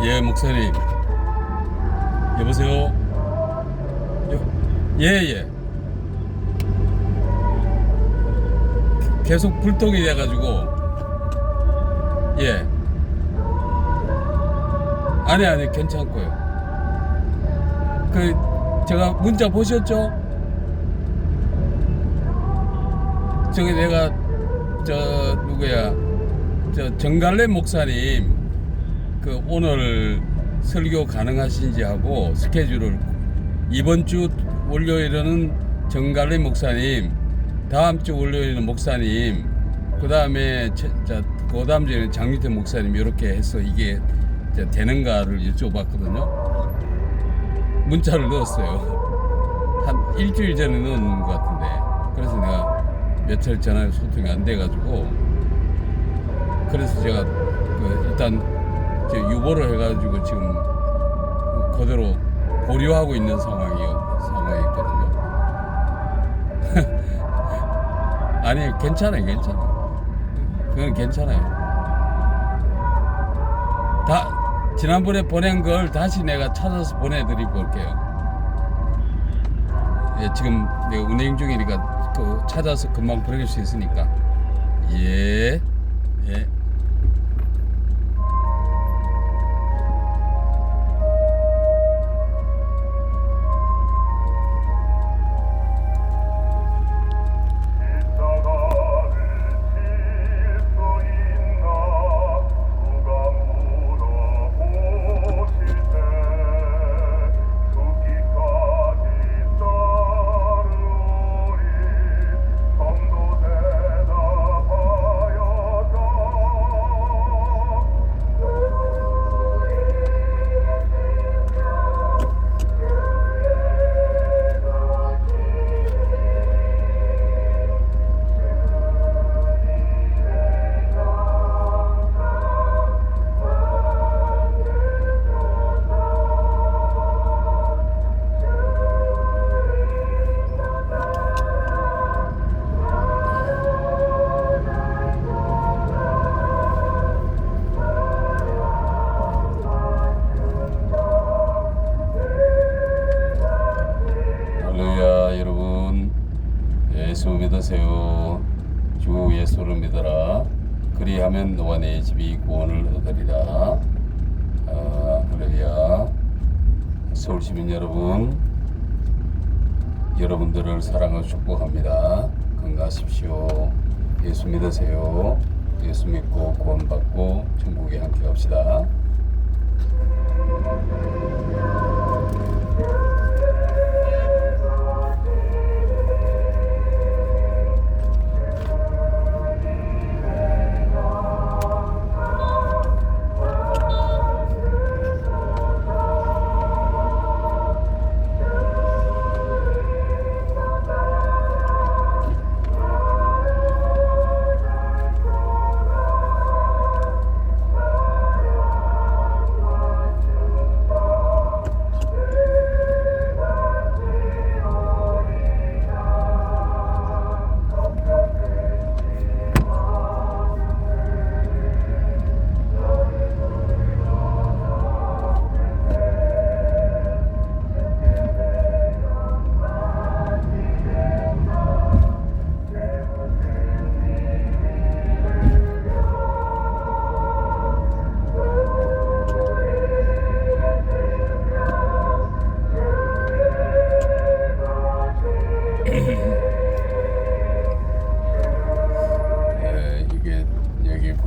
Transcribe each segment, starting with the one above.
예, 목사님. 여보세요? 예, 예. 계속 불통이 돼가지고, 예. 아니, 괜찮고요. 제가 문자 보셨죠? 저기 내가, 정갈래 목사님, 오늘 설교 가능하신지 하고 스케줄을 이번 주 월요일에는 정갈래 목사님, 다음 주 월요일에는 목사님, 그 다음에 그 다음 주에는 장유태 목사님 이렇게 해서 이게 되는가를 여쭤봤거든요. 문자를 넣었어요. 한 일주일 전에 넣은 것 같은데, 그래서 내가 며칠 전에 소통이 안 돼가지고, 그래서 제가 일단 유보를 해가지고 지금 그대로 보류하고 있는 상황이었거든요. 아니, 괜찮아요. 그건 괜찮아요. 지난번에 보낸 걸 다시 내가 찾아서 보내드리고 올게요. 예, 지금 내가 운행 중이니까 찾아서 금방 보낼 수 있으니까. 예. 할렐루야. 여러분, 예수 믿으세요. 주 예수를 믿어라. 그리하면 너와 내 집이 구원을 얻으리라. 할렐루야. 서울 시민 여러분, 여러분들을 사랑하고 축복합니다. 건강하십시오. 예수 믿으세요. 예수 믿고 구원받고 천국에 함께 갑시다.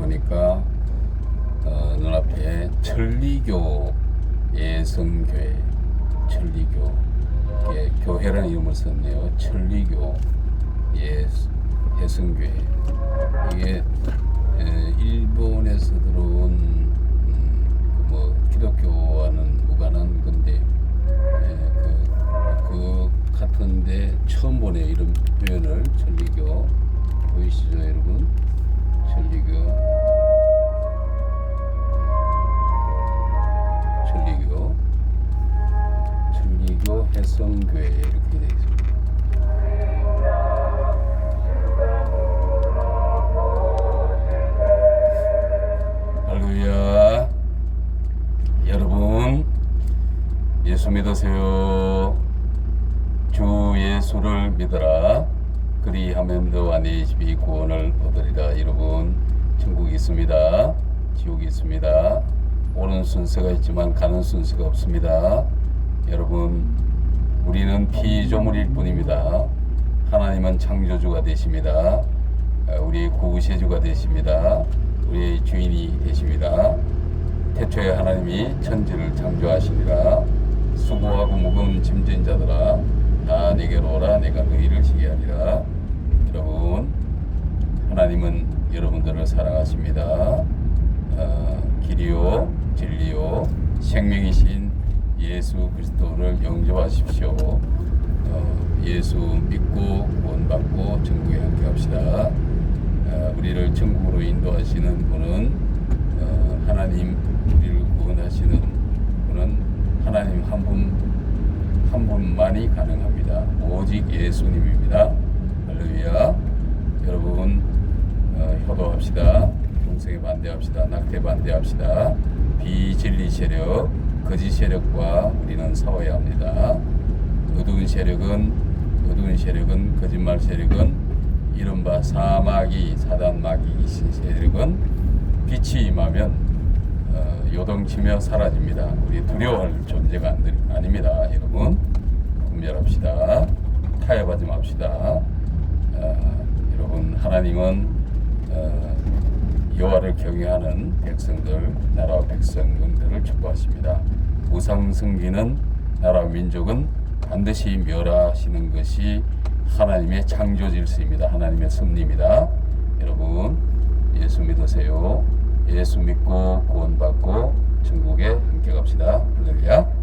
보니까 눈앞에 천리교 예성교회, 천리교, 교회라는 이름을 썼네요. 천리교 예성교회. 이게 일본에서 들어온 기독교와는 무관한 건데, 그 같은데 처음 보네요. 이런 표현을. 천리교 보이시죠, 여러분? 천리교 해성교회 이렇게 되어 있습니다. 할렐루야. 예수 믿으세요. 주 예수를 믿어라. 그리하면 너와 네 집이 구원을 얻으리라. 여러분, 천국이 있습니다. 지옥이 있습니다. 오는 순서가 있지만 가는 순서가 없습니다. 여러분, 우리는 피조물일 뿐입니다. 하나님은 창조주가 되십니다. 우리의 구세주가 되십니다. 우리의 주인이 되십니다. 태초에 하나님이 천지를 창조하시니라. 수고하고 무거운 짐진 자들아 다 내게로 오라. 내가 너희를 쉬게 하리라. 여러분, 하나님은 여러분들을 사랑하십니다. 길이요 진리요 생명이신 예수 그리스도를 영접하십시오. 예수 믿고 구원받고 천국에 함께 합시다. 우리를 천국으로 인도하시는 분은 하나님, 우리를 구원하시는 분은 하나님 한 분만이 가능합니다. 오직 예수님입니다. 할렐루야. 여러분, 효도합시다. 동성애 반대합시다. 낙태 반대합시다. 비진리 세력, 거짓 세력과 우리는 싸워야 합니다. 어두운 세력은 거짓말 세력은 이른바 사마귀 사단 마귀이신 세력은 빛이 임하면 요동치며 사라집니다. 우리 두려워할 존재가 아닙니다. 여러분, 분별합시다. 타협하지 맙시다. 여러분, 하나님은 여호와를 경외하는 백성들, 나라와 백성들을 축복하십니다. 우상 섬기는 나라와 민족은 반드시 멸하시는 것이 하나님의 창조 질서입니다. 하나님의 섭리입니다. 여러분, 예수 믿으세요. 예수 믿고 구원받고 천국에 함께 갑시다. 할렐루야.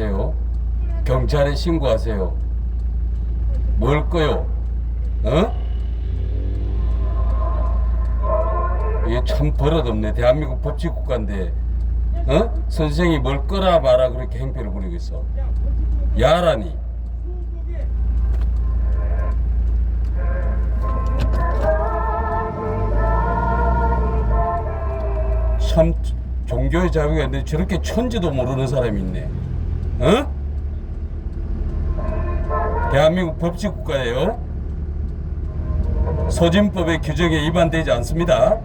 신고하세요. 경찰에 신고하세요. 뭘 거요? 어? 이게 참 버릇없네. 대한민국 법치국가인데 선생이 뭘 거라 마라 그렇게 행패를 부리고 있어. 야라니. 참 종교의 자유가 있는데 저렇게 천지도 모르는 사람이 있네. 대한민국 법치국가예요. 소진법의 규정에 위반되지 않습니다.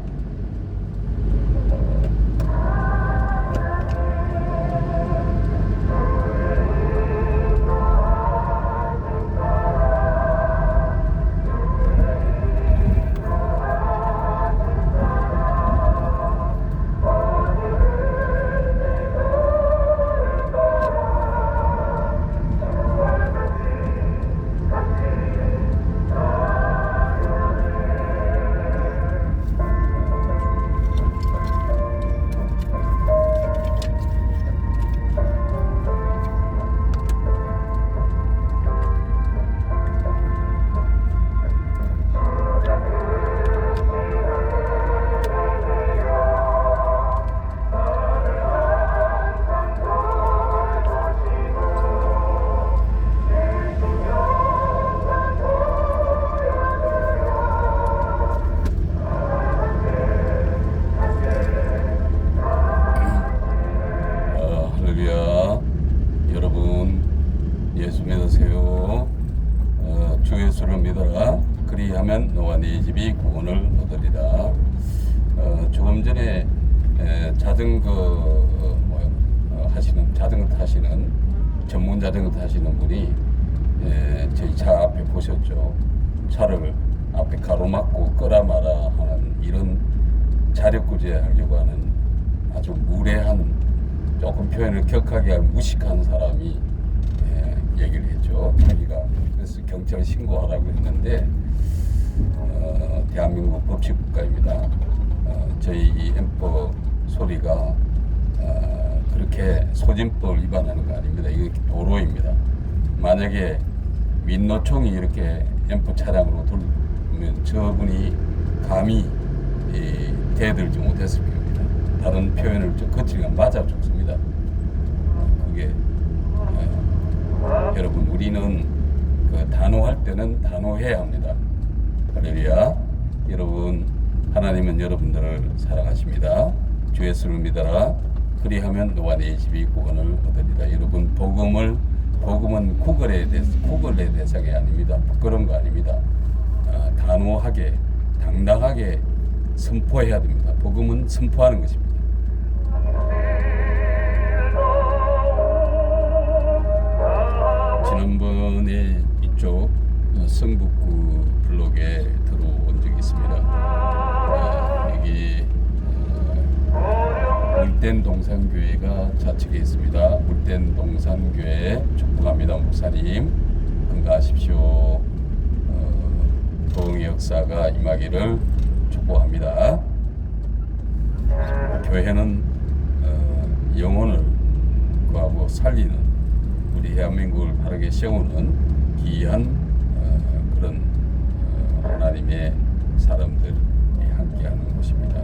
예수 믿으세요. 주 예수를 믿어라. 그리하면 너와 네 집이 구원을 얻으리라. 조금 전에 자전거 자전거 타시는 전문 자전거 타시는 분이 저희 차 앞에 보셨죠. 차를 앞에 가로막고 끄라 마라 하는 이런 자력구제하려고 하는 아주 무례한, 조금 표현을 격하게 할 무식한 사람이 얘기를 했죠. 자기가 그래서 경찰 신고하라고 했는데 대한민국 법치국가입니다. 저희 이 앰프 소리가 그렇게 소진법을 위반하는 거 아닙니다. 이게 도로입니다. 만약에 민노총이 이렇게 앰프 차량으로 돌면 저분이 감히 대들지 못했을 겁니다. 다른 표현을 좀 거칠게 맞아 죽습니다. 그게 여러분, 우리는 그 단호할 때는 단호해야 합니다. 할렐루야. 여러분, 하나님은 여러분들을 사랑하십니다. 주 예수를 믿어라. 그리하면 너와 네 집이 구원을 얻으리라. 여러분, 복음은 구걸의 대상이 아닙니다. 부끄러운 거 아닙니다. 단호하게, 당당하게 선포해야 됩니다. 복음은 선포하는 것입니다. 지난번에 이쪽 성북구 블록에 들어온 적이 있습니다. 여기 물된 동산교회가 좌측에 있습니다. 물된 동산교회 축복합니다. 목사님 건강하십시오. 도응의 역사가 임하기를 축복합니다. 교회는 영혼을 구하고 살리는, 우리 대한민국을 바르게 세우는 귀한 그런 하나님의 사람들이 함께하는 곳입니다.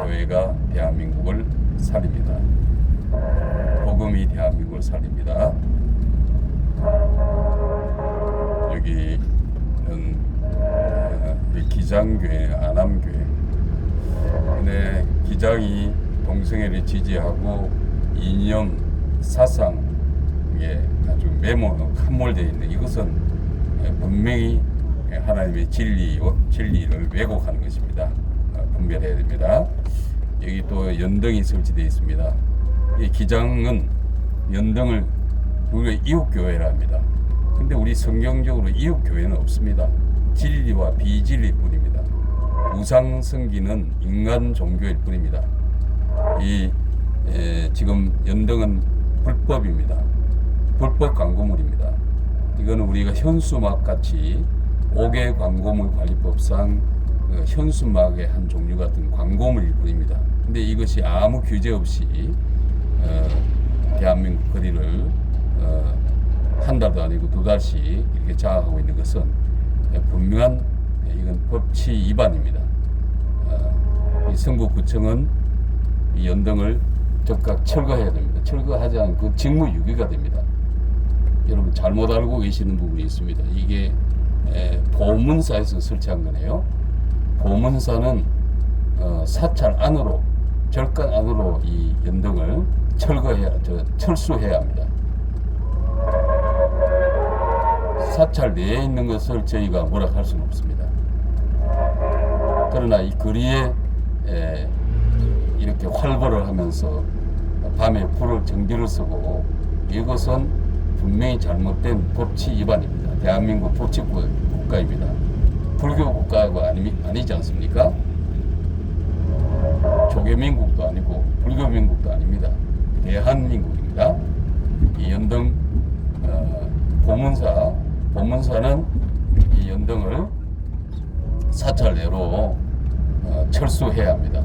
교회가 대한민국을 살립니다. 복음이 대한민국을 살립니다. 여기는 기장교회, 아남교회. 근데 기장이 동성애를 지지하고 이념, 사상에 아주 함몰되어 있는, 이것은 분명히 하나님의 진리를 왜곡하는 것입니다. 분별해야 됩니다. 여기 또 연등이 설치되어 있습니다. 이 기장은 연등을 우리가 이웃교회라 합니다. 근데 우리 성경적으로 이웃교회는 없습니다. 진리와 비진리 뿐입니다. 우상 섬기는 인간 종교일 뿐입니다. 지금 연등은 불법입니다. 불법 광고물입니다. 이거는 우리가 현수막 같이 5개 광고물 관리법상 현수막의 한 종류 같은 광고물일 뿐입니다. 근데 이것이 아무 규제 없이 대한민국 거리를 한 달도 아니고 2달씩 이렇게 장악하고 있는 것은 분명한 이건 법치 위반입니다. 이 성북구청은 이 연등을 즉각 철거해야 됩니다. 철거하지 않으면 그 직무유기가 됩니다. 여러분 잘못 알고 계시는 부분이 있습니다. 이게 보문사에서 설치한 거네요. 보문사는 사찰 안으로, 절간 안으로 이 연등을 철수해야 합니다. 사찰 내에 있는 것을 저희가 뭐라 할 수는 없습니다. 그러나 이 거리에 이렇게 활보를 하면서 밤에 불을 전기를 쓰고 이것은 분명히 잘못된 법치 위반입니다. 대한민국 법치국가입니다. 불교 국가가 아니지 않습니까? 조개민국도 아니고 불교민국도 아닙니다. 대한민국입니다. 이 연등 보문사는 이 연등을 사찰 내로 철수해야 합니다.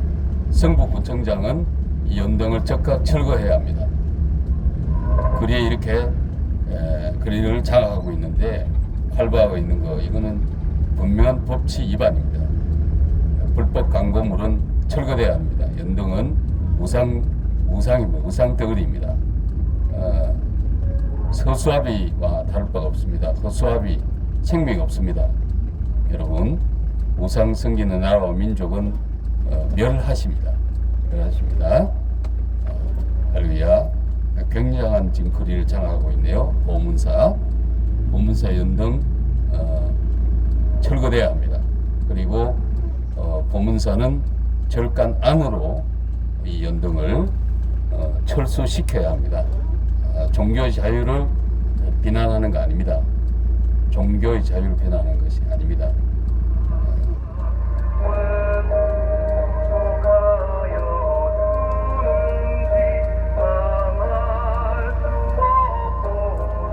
성북구청장은 이 연등을 즉각 철거해야 합니다. 거리에 이렇게 거리를 장악하고 있는데 활보하고 있는 거 이거는 분명한 법치 위반입니다. 불법 광고물은 철거돼야 합니다. 연등은 우상입니다. 우상덩어리입니다. 허수아비와 다를 바가 없습니다. 허수아비 생명이 없습니다. 여러분 우상 섬기는 나라와 민족은 멸하십니다. 멸하십니다. 할렐루야. 굉장한 지금 거리를 장악하고 있네요. 보문사 연등 철거돼야 합니다. 그리고 보문사는 절간 안으로 이 연등을 철수시켜야 합니다. 종교의 자유를 비난하는 거 아닙니다. 종교의 자유를 비난하는 것이 아닙니다.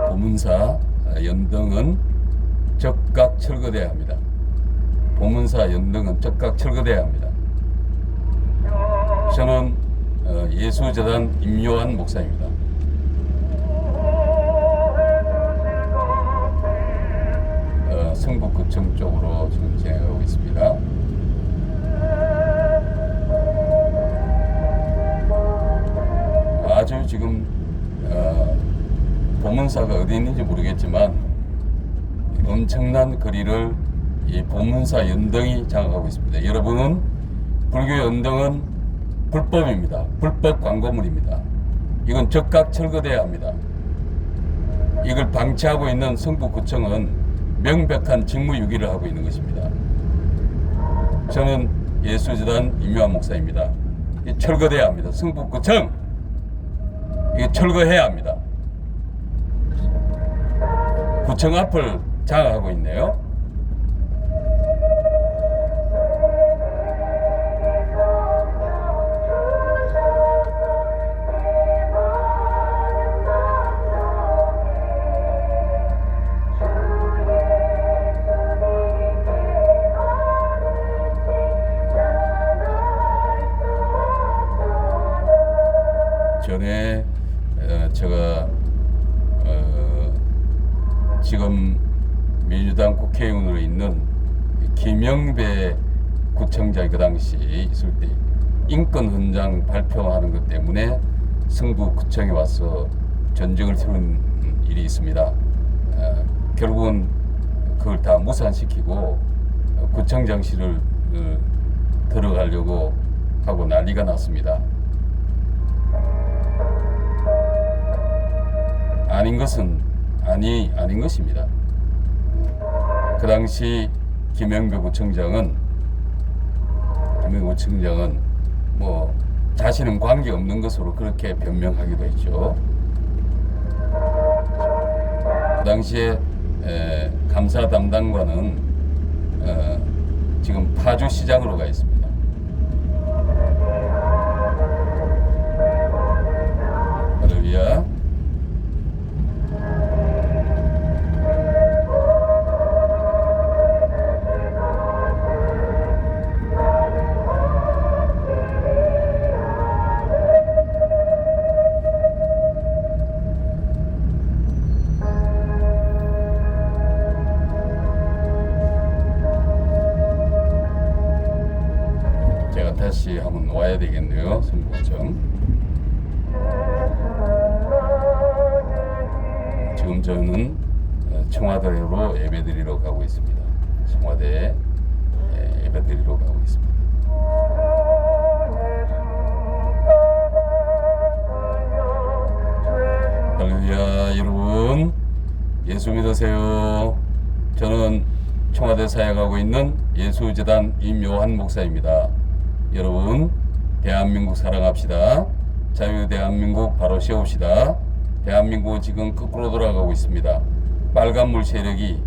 보문사 연등은 즉각 철거돼야 합니다. 보문사 연등은 즉각 철거돼야 합니다. 저는 예수재단 임요한 목사입니다. 성북구청 쪽으로 지금 진행하고 있습니다. 아주 지금 보문사가 어디 있는지 모르겠지만 엄청난 거리를 이 보문사 연등이 장악하고 있습니다. 여러분은 불교 연등은 불법입니다. 불법 광고물입니다. 이건 즉각 철거돼야 합니다. 이걸 방치하고 있는 성북구청은 명백한 직무유기를 하고 있는 것입니다. 저는 예수재단 임요한 목사입니다. 철거돼야 합니다. 성북구청 이게 철거해야 합니다. 구청 앞을 장악하고 있네요. 전에 제가 지금 민주당 국회의원으로 있는 김영배 구청장이 그 당시 있을 때 인권 헌장 발표하는 것 때문에 성북구청에 와서 전쟁을 치른 일이 있습니다. 결국은 그걸 다 무산시키고 구청장실을 들어가려고 하고 난리가 났습니다. 아닌 것은 아닌 것입니다. 그 당시 김영배 구청장은 뭐 자신은 관계 없는 것으로 그렇게 변명하기도 했죠. 그 당시에 감사 담당관은 지금 파주시장으로 가 있습니다. 할렐루야. 되겠네요. 승부구청. 지금 저는 청와대로 예배드리러 가고 있습니다. 청와대 예배드리러 가고 있습니다. 할렐루야. 여러분 예수 믿으세요. 저는 청와대 사역하고 있는 예수재단 임요한 목사입니다. 여러분 대한민국 사랑합시다. 자유 대한민국 바로 세웁시다. 대한민국은 지금 거꾸로 돌아가고 있습니다. 빨간물 세력이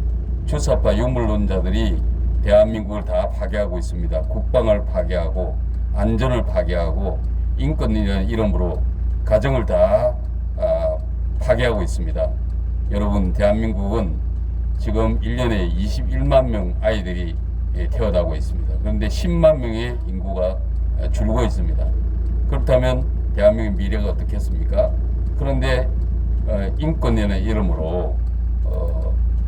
주사파 유물론자들이 대한민국을 다 파괴하고 있습니다. 국방을 파괴하고 안전을 파괴하고 인권이라는 이름으로 가정을 다 파괴하고 있습니다. 여러분 대한민국은 지금 1년에 21만 명 아이들이 태어나고 있습니다. 그런데 10만 명의 인구가 줄고 있습니다. 그렇다면 대한민국의 미래가 어떻겠습니까? 그런데 인권이라는 이름으로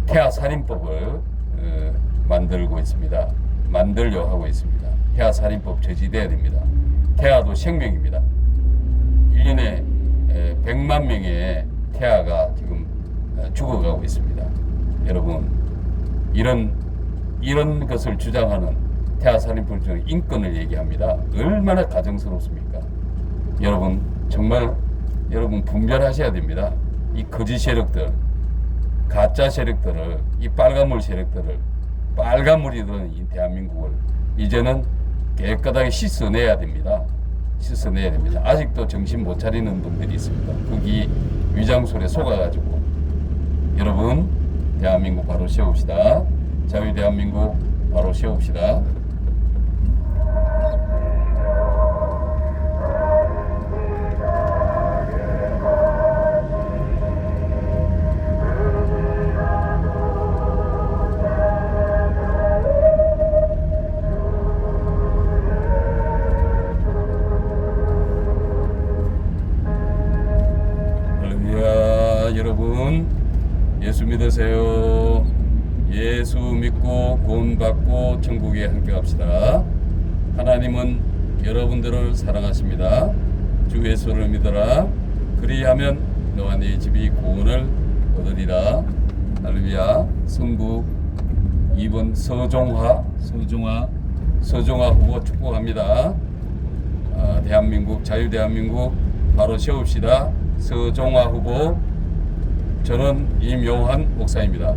태아살인법을 만들고 있습니다. 만들려 하고 있습니다. 태아살인법 저지돼야 됩니다. 태아도 생명입니다. 1년에 100만 명의 태아가 지금 죽어가고 있습니다. 여러분 이런 것을 주장하는 태아살인법 중에 인권을 얘기합니다. 얼마나 가정스럽습니까? 여러분 정말 여러분 분별하셔야 됩니다. 이 거짓 세력들, 가짜 세력들을, 이 빨간물 세력들을, 빨간물이 들은 이 대한민국을 이제는 깨끗하게 씻어내야 됩니다. 씻어내야 됩니다. 아직도 정신 못 차리는 분들이 있습니다. 거기 위장술에 속아가지고. 여러분 대한민국 바로 세웁시다. 자유 대한민국 바로 세웁시다. 여러분 예수 믿으세요. 예수 믿고 구원받고 천국에 함께 갑시다. 하나님은 여러분들을 사랑하십니다. 주 예수를 믿어라. 그리하면 너와 네 집이 구원을 얻으리라. 할렐루야. 성부 2번 서종화 후보 축복합니다. 대한민국 자유 대한민국 바로 세웁시다. 서종화 후보. 저는 임요한 목사입니다.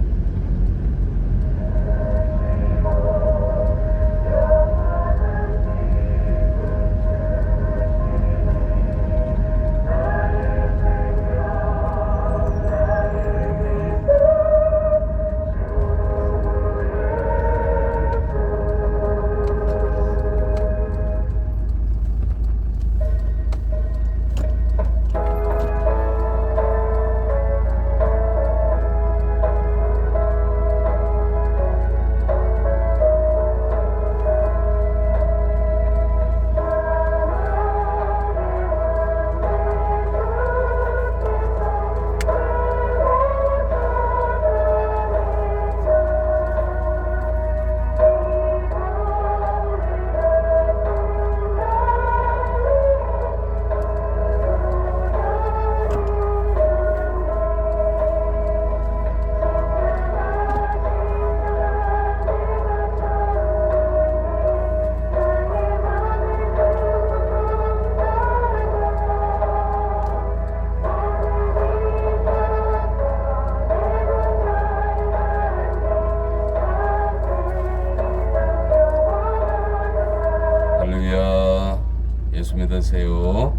예수 믿으세요.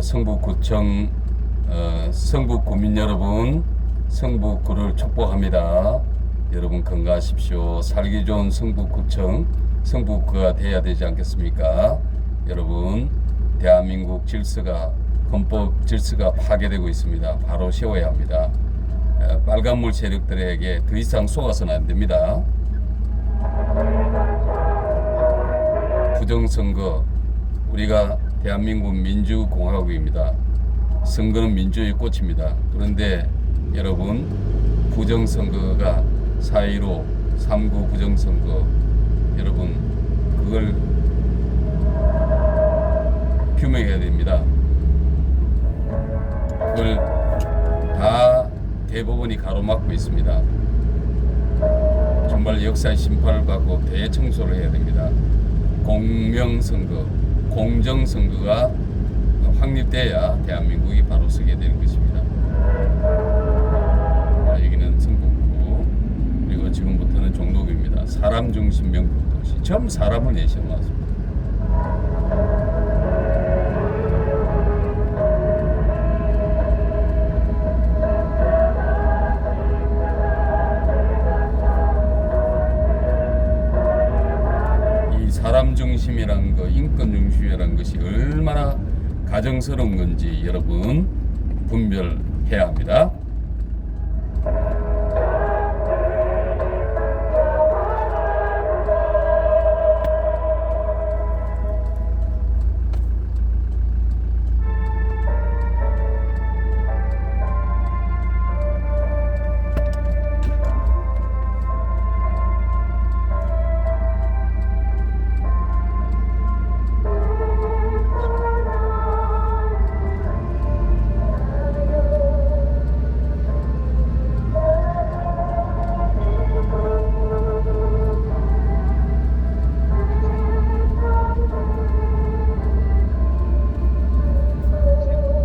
성북구청 성북구민 여러분, 성북구를 축복합니다. 여러분 건강하십시오. 살기 좋은 성북구청 성북구가 돼야 되지 않겠습니까? 여러분 대한민국 질서가 헌법 질서가 파괴되고 있습니다. 바로 세워야 합니다. 빨간물 세력들에게 더 이상 속아서는 안 됩니다. 부정선거, 우리가 대한민국 민주공화국입니다. 선거는 민주의 꽃입니다. 그런데 여러분 부정선거가 4.15, 3.9 부정선거, 여러분 그걸 규명해야 됩니다. 그걸 다 대법원이 가로막고 있습니다. 정말 역사의 심판을 받고 대청소를 해야 됩니다. 공명선거, 공정선거가 확립돼야 대한민국이 바로 서게 되는 것입니다. 여기는 성북구, 그리고 지금부터는 종로구입니다. 사람 중심 명불도시. 전부 사람을 내세워놨습니다. 이 사람 중심이라는 거, 인권 중심이라는 것이 얼마나 가정스러운 건지 여러분 분별해야 합니다.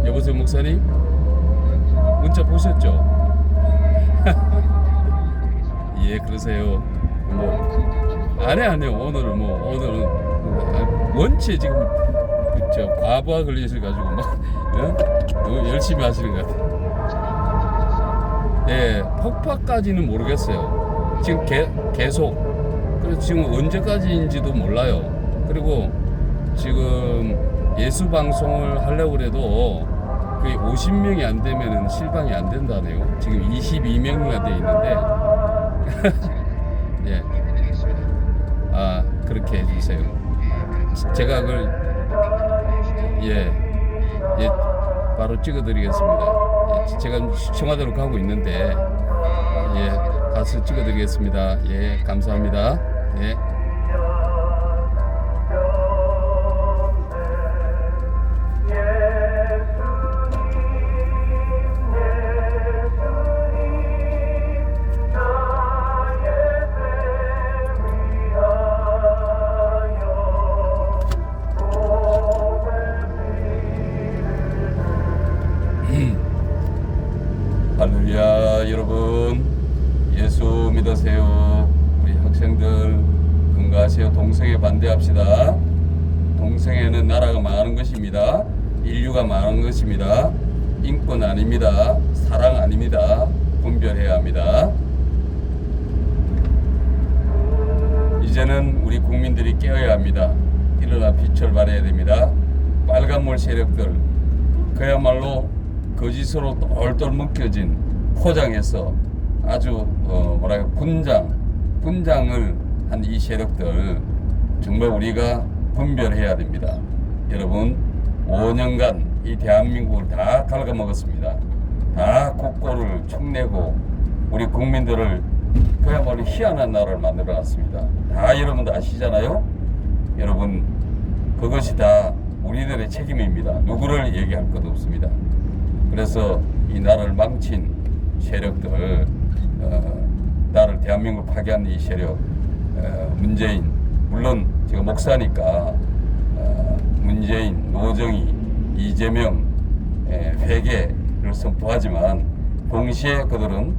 여보세요, 목사님? 문자 보셨죠? 예, 그러세요. 뭐 아니요. 오늘은 원체 지금 과부하 걸리셔 가지고 막 너무 열심히 하시는 것 같아요. 네, 폭파까지는 모르겠어요. 지금 계속. 그래서 지금 언제까지인지도 몰라요. 그리고 지금 예수 방송을 하려고 해도 거의 50명이 안 되면은 실방이 안 된다네요. 지금 22명이나 돼 있는데, 예, 그렇게 해주세요. 제가 그걸 예, 바로 찍어드리겠습니다. 예, 제가 청와대로 가고 있는데, 예, 가서 찍어드리겠습니다. 예, 감사합니다. 예. 할렐루야. 여러분 예수 믿으세요. 우리 학생들 건강하세요. 동성애 반대합시다. 동성애는 나라가 망하는 것입니다. 인류가 망하는 것입니다. 인권 아닙니다. 사랑 아닙니다. 분별해야 합니다. 이제는 우리 국민들이 깨어야 합니다. 일어나 빛을 발해야 됩니다. 빨간물 세력들 그야말로 거짓으로 똘똘 묶여진 포장해서 아주 분장을 한 이 세력들 정말 우리가 분별해야 됩니다. 여러분 5년간 이 대한민국을 다 갉아먹었습니다. 다 국고를 축내고 우리 국민들을 그야말로 희한한 나라를 만들어놨습니다. 다 여러분도 아시잖아요. 여러분 그것이 다 우리들의 책임입니다. 누구를 얘기할 것도 없습니다. 그래서 이 나라를 망친 세력들, 나를 대한민국을 파괴한 이 세력, 문재인, 물론 제가 목사니까 문재인, 노정희, 이재명, 회계를 선포하지만 동시에 그들은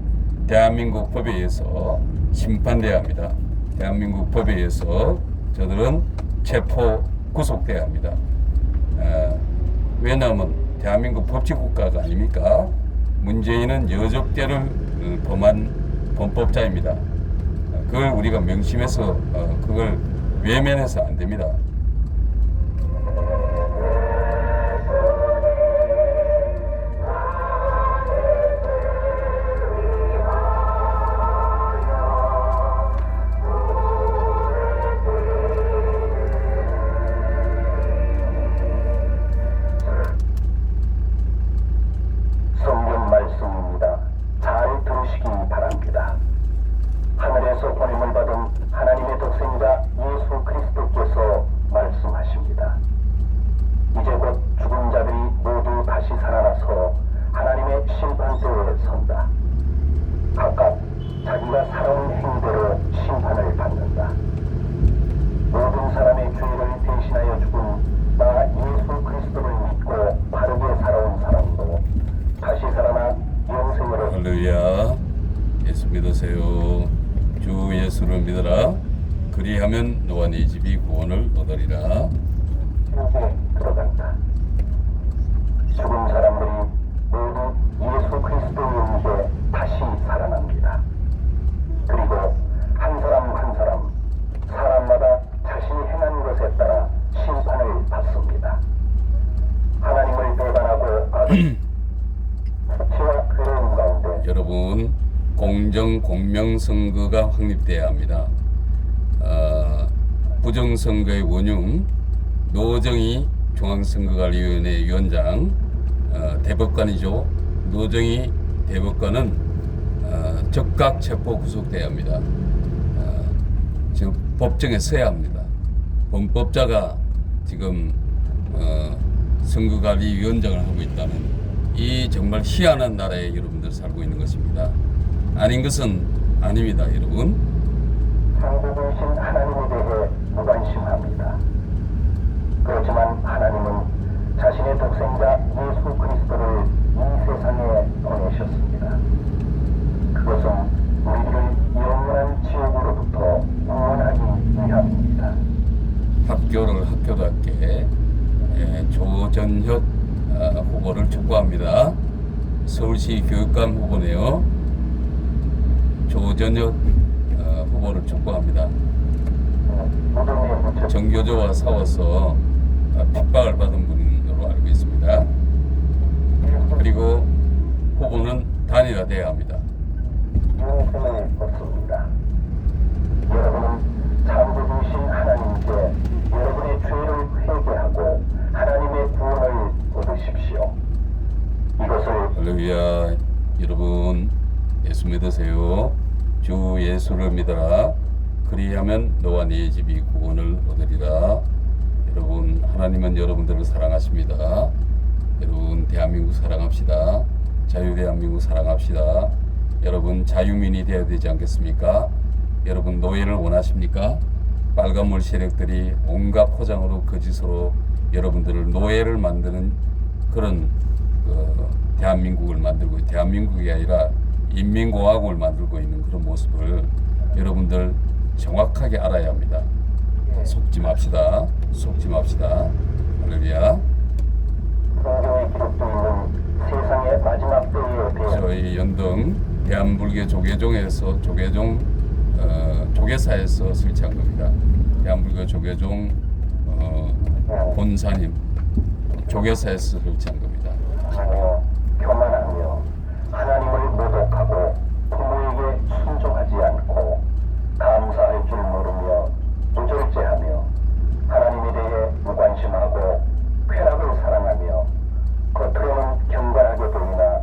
대한민국 법에 의해서 심판돼야 합니다. 대한민국 법에 의해서 저들은 체포 구속돼야 합니다. 왜냐하면 대한민국 법치국가가 아닙니까? 문재인은 여적죄를 범한 범법자입니다. 그걸 우리가 명심해서 그걸 외면해서 안 됩니다. 하늘에서 보냄을 받은 하나님의 독생자 예수 그리스도께서 예수 믿으세요. 주 예수를 믿어라. 그리하면 너와 네 집이 구원을 얻으리라. 지옥에 들어간다. 죽은 사람들이 모두 예수 그리스도의 은혜에 다시 살아납니다. 그리고 한 사람 한 사람, 사람마다 자신이 행한 것에 따라 심판을 받습니다. 하나님을 배반하고 수치와 괴로움 가운데 여러분, 공정 공명 선거가 확립돼야 합니다. 부정 선거의 원흉 노정희 중앙선거관리위원회 위원장, 대법관이죠. 노정희 대법관은 즉각 체포 구속돼야 합니다. 지금 법정에 서야 합니다. 범법자가 지금 선거관리위원장을 하고 있다는 이 정말 희한한 나라에 여러분들 살고 있는 것입니다. 아닌 것은 아닙니다, 여러분. 상국이신 하나님에 대해 무관심합니다. 그렇지만 하나님은 자신의 독생자 예수 그리스도를 이 세상에 보내셨습니다. 그것은 우리를 영원한 지옥으로부터 구원하기 위함입니다. 학교답게 조전혁 후보를 촉구합니다. 서울시 교육감 후보네요. 조전혁 후보를 촉구합니다. 정교조와 싸워서 핍박을 받은 분으로 알고 있습니다. 그리고 후보는 단일화돼야 합니다. 용서를 얻습니다. 여러분은 창조주신 하나님께 여러분의 죄를 회개하고 하나님의 구원을 얻으십시오. 이것을 할렐루야. 여러분, 예수 믿으세요. 주 예수를 믿어라. 그리하면 너와 네 집이 구원을 얻으리라. 여러분, 하나님은 여러분들을 사랑하십니다. 여러분, 대한민국 사랑합시다. 자유 대한민국 사랑합시다. 여러분, 자유민이 되어야 되지 않겠습니까? 여러분, 노예를 원하십니까? 빨간물 세력들이 온갖 포장으로 거짓으로 여러분들을 노예를 만드는 그런 대한민국을 만들고, 대한민국이 아니라 인민공화국을 만들고 있는 그런 모습을 여러분들 정확하게 알아야 합니다. 속지 맙시다. 속지 맙시다. 할렐루야. 성경에 기록되어 있는 세상의 마지막 때에 대해 저희 연등 대한불교 조계종에서 조계사에서 설치한 겁니다. 대한불교 조계종 본사님 조계사에서 설치한 겁니다. 교만하며 하나님을 모독하고 부모에게 순종하지 않고 감사할 줄 모르며 무절제하며 하나님에 대해 무관심하고 쾌락을 사랑하며 겉으로는 경건하게 보이나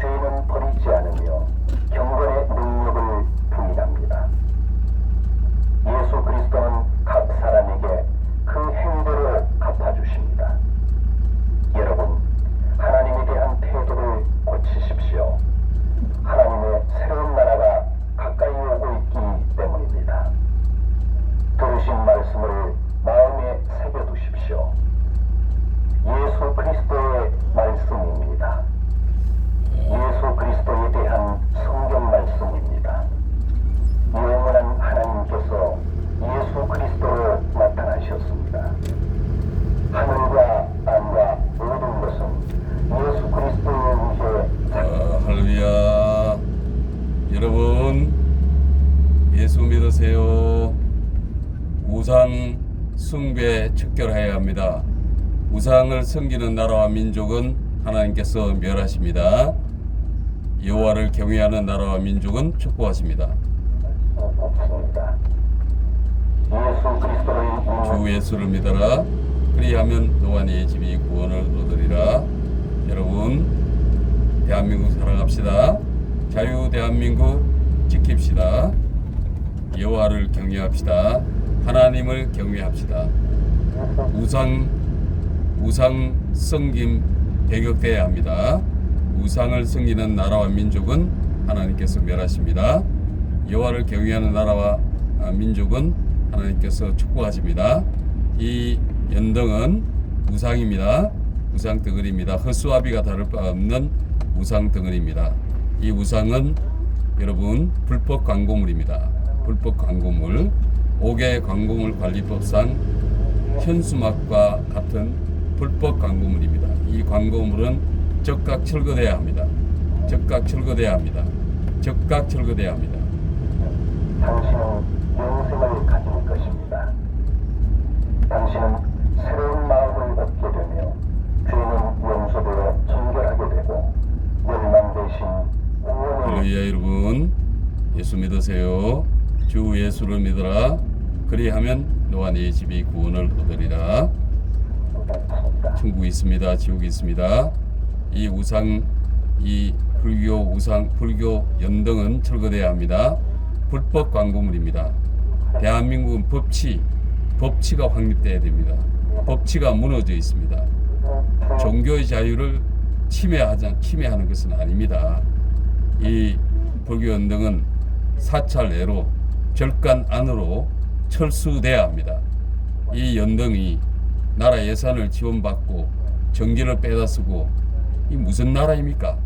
죄는 버리지 않으며 경건의 능력을 부인합니다. 예수 그리스도는 각 사람에게 그 행대로 갚아주십니다. 여러분, 하나님에 대한 태도를 고치십시오. 하나님의 새로운 나라가 가까이 오고 있기 때문입니다. 들으신 말씀을 마음에 새겨두십시오. 예수 그리스도의 말씀입니다. 예수 그리스도에 대한 성경 말씀입니다. 영원한 하나님께서 예수 그리스도로 나타나셨습니다. 하늘과 땅과 모든 것은 예수 그리스도의 은혜에 할렐루야. 여러분, 예수 믿으세요. 우상 숭배 척결해야 합니다. 우상을 섬기는 나라와 민족은 하나님께서 멸하십니다. 여호와를 경외하는 나라와 민족은 축복하십니다. 없습니다. 예수 그리스도의 주 예수를 믿어라. 그리하면 너와 네 집이 구원을 얻으리라. 여러분, 대한민국 사랑합시다. 자유 대한민국 지킵시다. 여호와를 경외합시다. 하나님을 경외합시다. 우상 섬김 배격돼야 합니다. 우상을 섬기는 나라와 민족은 하나님께서 멸하십니다. 여호와를 경외하는 나라와 민족은 하나님께서 축복하십니다. 이 연등은 우상입니다. 우상 덩어리입니다. 헛수아비가 다를 바 없는 우상 덩어리입니다. 이 우상은 여러분 불법 광고물입니다. 불법 광고물 5개 광고물 관리법상 현수막과 같은 불법 광고물입니다. 이 광고물은 즉각 철거돼야 합니다. 즉각 철거돼야 합니다. 즉각 철거돼야 합니다. 당신은 영생을 가질 것입니다. 당신은 새로운 마음을 얻게 되며 죄는 용서되어 정결하게 되고 멸망 대신 구원을 할렐루야. 여러분 예수 믿으세요. 주 예수를 믿어라. 그리하면 너와 네 집이 구원을 얻으리라. 얻습니다. 천국이 있습니다. 지옥이 있습니다. 이 우상, 이 불교 우상, 불교 연등은 철거돼야 합니다. 불법 광고물입니다. 대한민국은 법치가 확립돼야 됩니다. 법치가 무너져 있습니다. 종교의 자유를 침해하는 것은 아닙니다. 이 불교 연등은 사찰 내로 절간 안으로 철수돼야 합니다. 이 연등이 나라 예산을 지원받고 전기를 빼다 쓰고 이 무슨 나라입니까?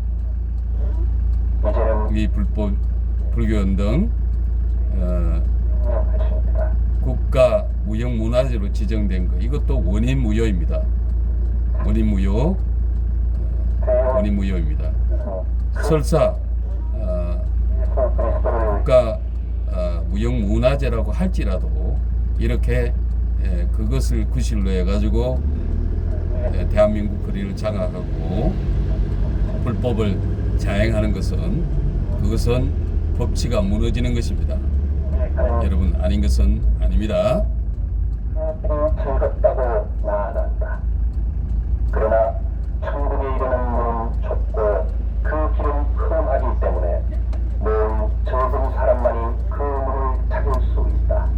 이제는 이 불교 연등 명하십니다. 국가 무형 문화재로 지정된 거 이것도 원인 무효입니다. 원인 무효입니다. 설사 예수 그리스도를 국가 무형 문화재라고 할지라도 이렇게 그것을 구실로 해가지고 대한민국 거리를 장악하고 불법을 자행하는 것은 그것은 법치가 무너지는 것입니다. 여러분 아닌 것은 아닙니다. 즐겁다고 나아간다. 그러나 천국에 이르는 문은 좁고 그 길은 험하기 때문에 매우 적은 사람만이 그 문을 찾을 수 있다.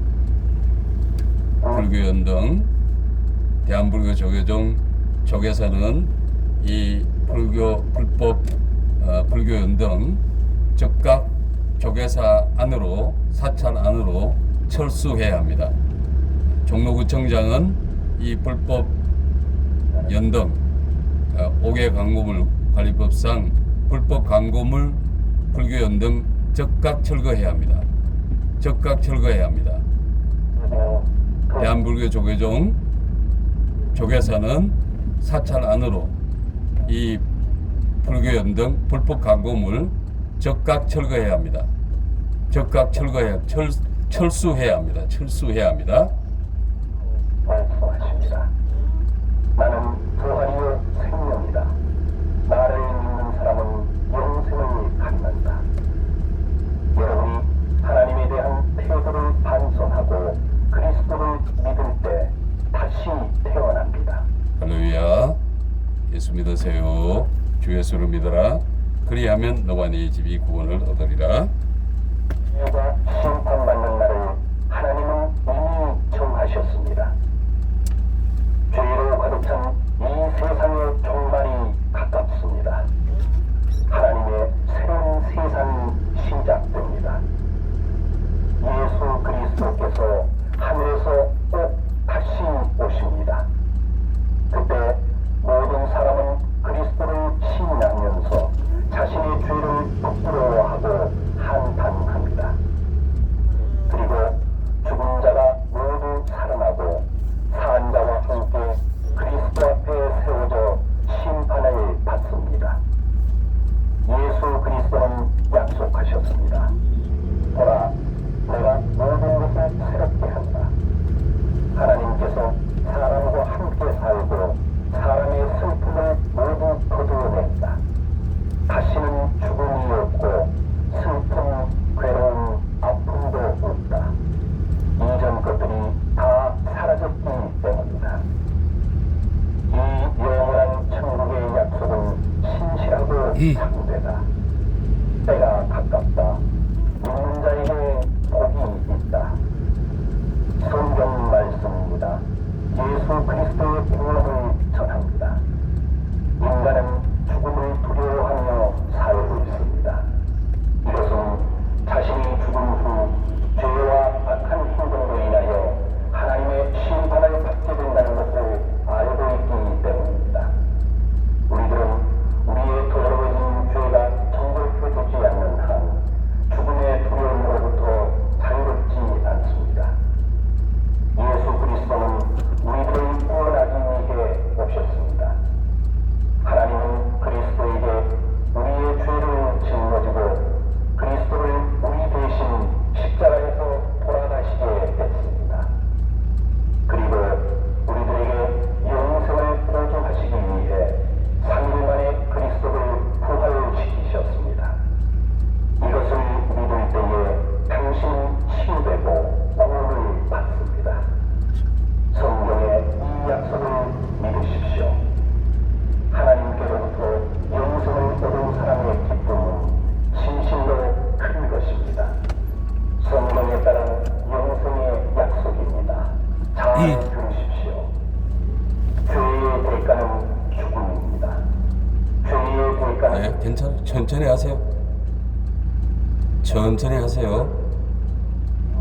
불교 연등 대한불교 조계종 조계사는 이 불법 불교 연등 즉각 조계사 안으로 사찰 안으로 철수해야 합니다. 종로구청장은 이 불법 연등 5개 광고물 관리법상 불법 광고물 불교 연등 즉각 철거해야 합니다. 즉각 철거해야 합니다. 대한불교 조계종 조계사는 사찰 안으로 이 불교 연등 불법 광고물 즉각 철거해야 합니다. 즉각 철수해야 합니다. 철수해야 합니다. 말씀하십니다. 나는 부활이요 생명이다. 나를 믿는 사람은 영생을 갖는다. 여러분이 하나님에 대한 태도를 반성하고 그리스도를 믿을 때 다시 태어납니다. 할렐루야. 예수 믿으세요. 주 예수를 믿어라. 그리하면 너와 네 집이 구원을 얻으리라. 죄가 심판받는 날을 하나님은 이미 정하셨습니다. 죄로 가득 찬 이 세상의 종말이 가깝습니다. 하나님의 새로운 세상이 시작됩니다. 예수 그리스도께서 하늘에서 꼭 다시 오십니다. 그때 모든 사람은 그리스도를 신뢰하면서 자신의 죄를 부끄러워하고 한탄합니다. 그리고 죽은 자가 모두 살아나고 산 자와 함께 그리스도 앞에 세워져 심판을 받습니다. 예수 그리스도는 약속하셨습니다. 보라, 내가 모든 것을 새롭게 한다. 하나님께서 사람과 함께 살고 사람의 슬픔을 모두 거두어낸다. 다시는 죽음이 없고 슬픔, 괴로움, 아픔도 없다. 이전 것들이 다 사라졌기 때문이다. 이 영원한 천국의 약속은 신실하고 참되다. 때가 가깝다. 믿는 자에게 복이 있다. 성경 말씀입니다. 예수 그리스도의 구원을 전합니다. 인간은 죽음을 두려워하며 살고 있습니다. 이것은 자신이 죽은 후 죄와 악한 행동으로 인하여 하나님의 심판을 받게 된다는 것을 알고 있기 때문입니다. 우리들은 우리의 더러워진 잘 들으십시오. 죄의 대가는 죽음입니다. 죄의 대가는 네, 괜찮아요. 천천히 하세요. 천천히 하세요.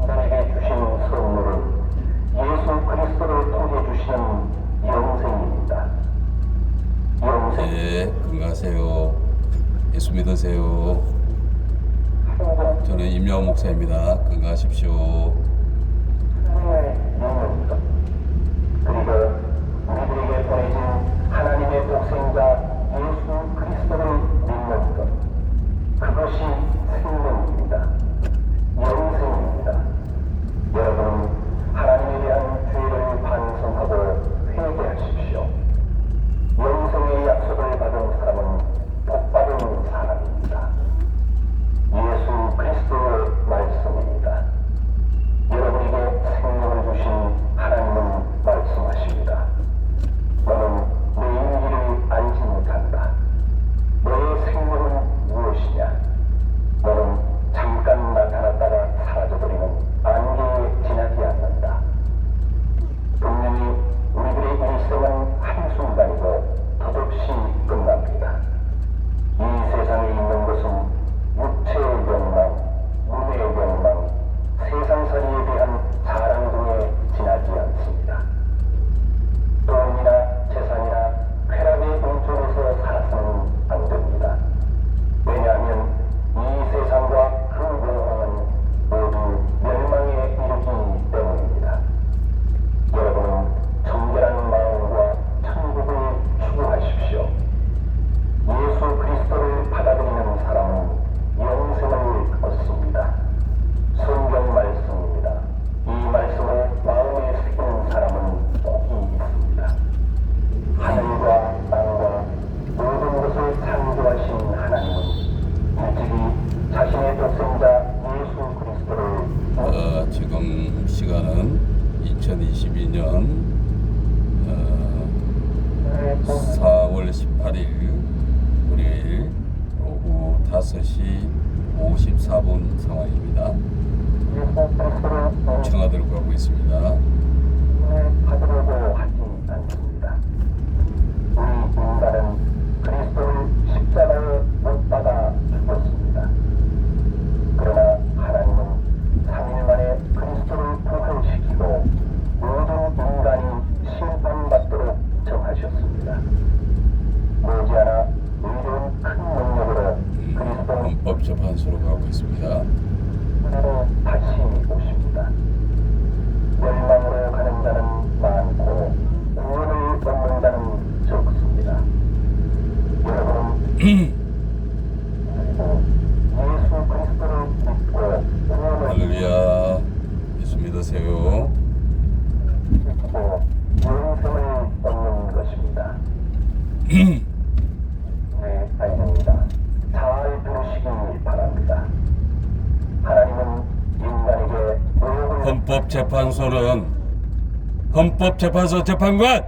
인간에게 주신 선물은 예수 그리스도를 통해 주시는 영생입니다. 영생. 네, 건강하세요. 예수 믿으세요. 저는 임영호 목사입니다. 건강하십시오. 하나님을 믿는 것, 그리고 우리들에게 보내진 하나님의 독생자 예수 그리스도를 믿는 것, 그것이 생명입니다. 영생입니다. 여러분, 하나님에 대한 죄를 반성하고 회개하십시오. 영생의 약속을 받은 사람은 복받은 사람입니다. 예수 그리스도의 말씀입니다. 여러분에게 생명을 주신 하나님은 말씀하십니다. 너는 내 일을 알지 못한다. 너의 생명은 무엇이냐? 너는 잠깐 나타났다가 사라져버리는 안개에 지나지 않는다. 분명히 우리들의 일생은 한순간이고 덧없이 끝납니다. 이 세상에 있는 것은 육체의 욕망, 눈의 욕망, 세상살이에 대한 자랑 등에 지나지 않습니다. 돈이나 재산이나 쾌락의 온전에서 살아서는 안 됩니다. 왜냐하면 이 세상과 그 영광은 모두 멸망에 이르기 때문입니다. 여러분은 정결한 마음과 천국을 추구하십시오. 예수 그리스도를 받아들이는 사람은 영생을 얻습니다. 성경 말씀입니다. 이 말씀을 마음에 새기는 사람은 복이 있습니다. 하늘과 땅과 모든 것을 창조하신 하나님은 일찍이 자신의 독생자 예수 그리스도를 지금 시간은 2022년 4월 18일 월요일 오후 5시 54분 상황입니다. 청와대로 가고 있습니다. 받으려고 하지 않습니다. 우리 인간은 그리스도를 십자가에 못 박아 죽었습니다. 그러나 하나님은 3일 만에 그리스도를 부활시키고 모든 인간이 심판받도록 정하셨습니다. 머지않아 의로운 큰 능력으로 그리스도는 헌법재판소로 가고 있습니다. 하나로 다시 오십니다. 멸망으로 가는 자는 많고 구원을 얻는 자는 적습니다. 여러분은 예수 그리스도를 믿고 구원을 할렐루야. 예수 믿으세요. 믿고 영생을 얻는 것입니다. 네, 아닙니다. 잘 들으시기 바랍니다. 하나님은 인간에게 모욕을 헌법재판소 재판관,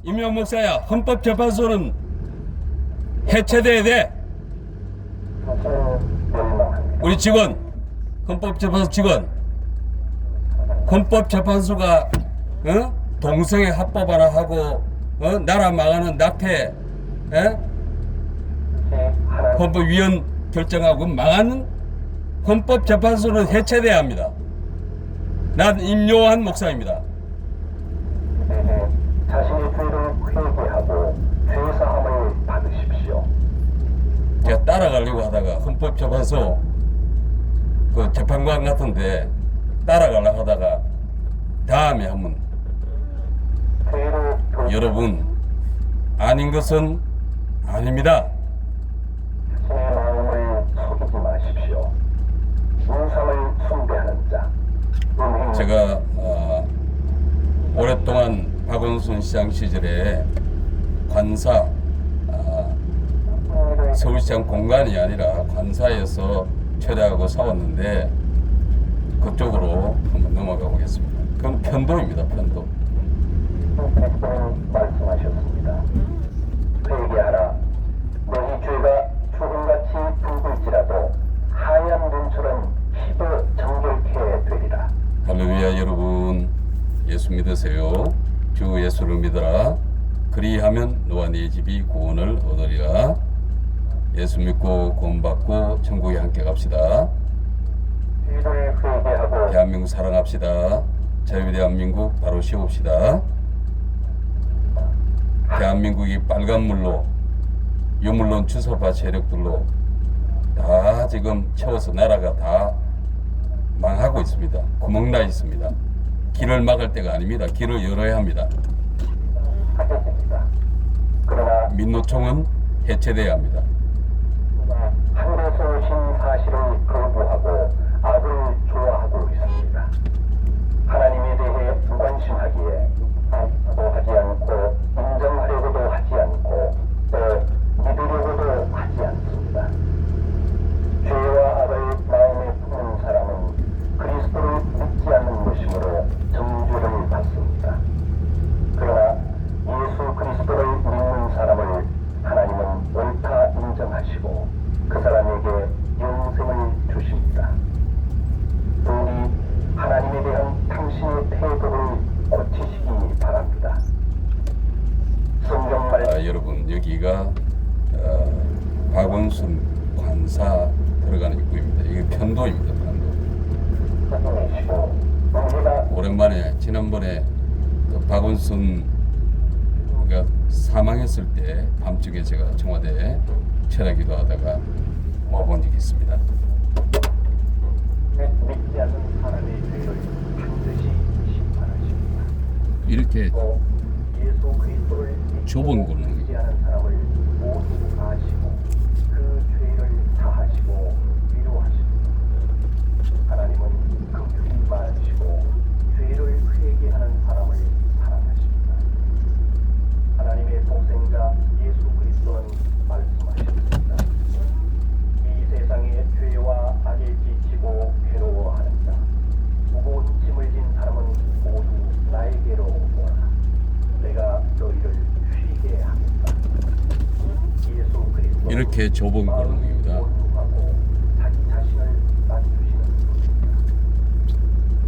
임영 목사야, 헌법재판소는 해체돼야 돼. 멸망합니다. 우리 직원, 헌법재판소 직원, 헌법재판소가 동성애 합법 하나 하고 나라 망하는 낙태 헌법위원 결정하고 망하는 헌법재판소는 해체돼야 합니다. 난 임요한 목사입니다. 자신의 죄를 회개하고 죄사함을 받으십시오. 제가 따라가려고 하다가 헌법재판소 그 재판관 같은데 따라가려고 하다가 다음에 한번 죄로 여러분 아닌 것은 아닙니다. 자신의 마음을 속이지 마십시오. 우상을 숭배하는 자, 제가 오랫동안 박원순 시장 시절에 관사 서울시장 공간이 아니라 관사에서 초대하고 싸웠는데 그쪽으로 한번 넘어가 보겠습니다. 그건 편도입니다. 편도. 그리스도는 말씀하셨습니다. 회개하라. 너희 죄가 조금같이 붉을지라도 하얀 눈처럼 피도 정결케 되리라. 할렐루야. 여러분 예수 믿으세요. 주 예수를 믿어라. 그리하면 너와 네 집이 구원을 얻으리라. 예수 믿고 구원받고 천국에 함께 갑시다. 죄를 회개하고 대한민국 사랑합시다. 자유대한민국 바로 세웁시다. 대한민국이 빨간물로 유물론 주사파 세력들로 다 지금 채워서 나라가 다 망하고 있습니다. 구멍 나 있습니다. 길을 막을 때가 아닙니다. 길을 열어야 합니다. 하겠습니다. 그러나 민노총은 해체돼야 합니다. 하늘에서 오신 사실을 거부하고 악을 좋아하고 있습니다. 하나님에 대해 무관심하기에 알고도 하지 않고 인정하려고도 하지 않고 또 믿으려고도 하지 않습니다. 죄와 악을 마음에 품는 사람은 그리스도를 믿지 않는 것이므로 정죄를 받습니다. 그러나 예수 그리스도를 믿는 사람을 하나님은 옳다 인정하시고 그 사람에게 영생을 주십니다. 부디 하나님에 대한 당신의 태도를 고치시기 바랍니다. 성경 말씀 여러분 여기가 박원순 관사 들어가는 입구입니다. 이게 편도입니다. 편도. 확인하시고 문제가 오랜만에 지난번에 그 박원순가 사망했을 때 밤중에 제가 청와대에 철야기도 하다가 와본 적이 있습니다. 믿지 않는 사람의 죄를 반드시 심판하십니다. 이렇게 또 예수 그리스도를 좁은 믿고 골목이 믿지 않은 사람을 모두 아시고 그 죄를 사하시고 위로하십니다. 하나님은 긍휼히 임하시고 죄를 회개하는 사람을 사랑하십니다. 하나님의 독생자 예수 그리스도는 말씀하셨습니다. 이 세상의 죄와 악에 지치고 괴로워하는 자, 무거운 짐을 진 사람은 모두 나에게로 오라. 내가 너희를 쉬게 하겠다. 예수 그리스도 이렇게 좁은 골목입니다. 온유하고 자기 자신을 낮추시는 분입니다.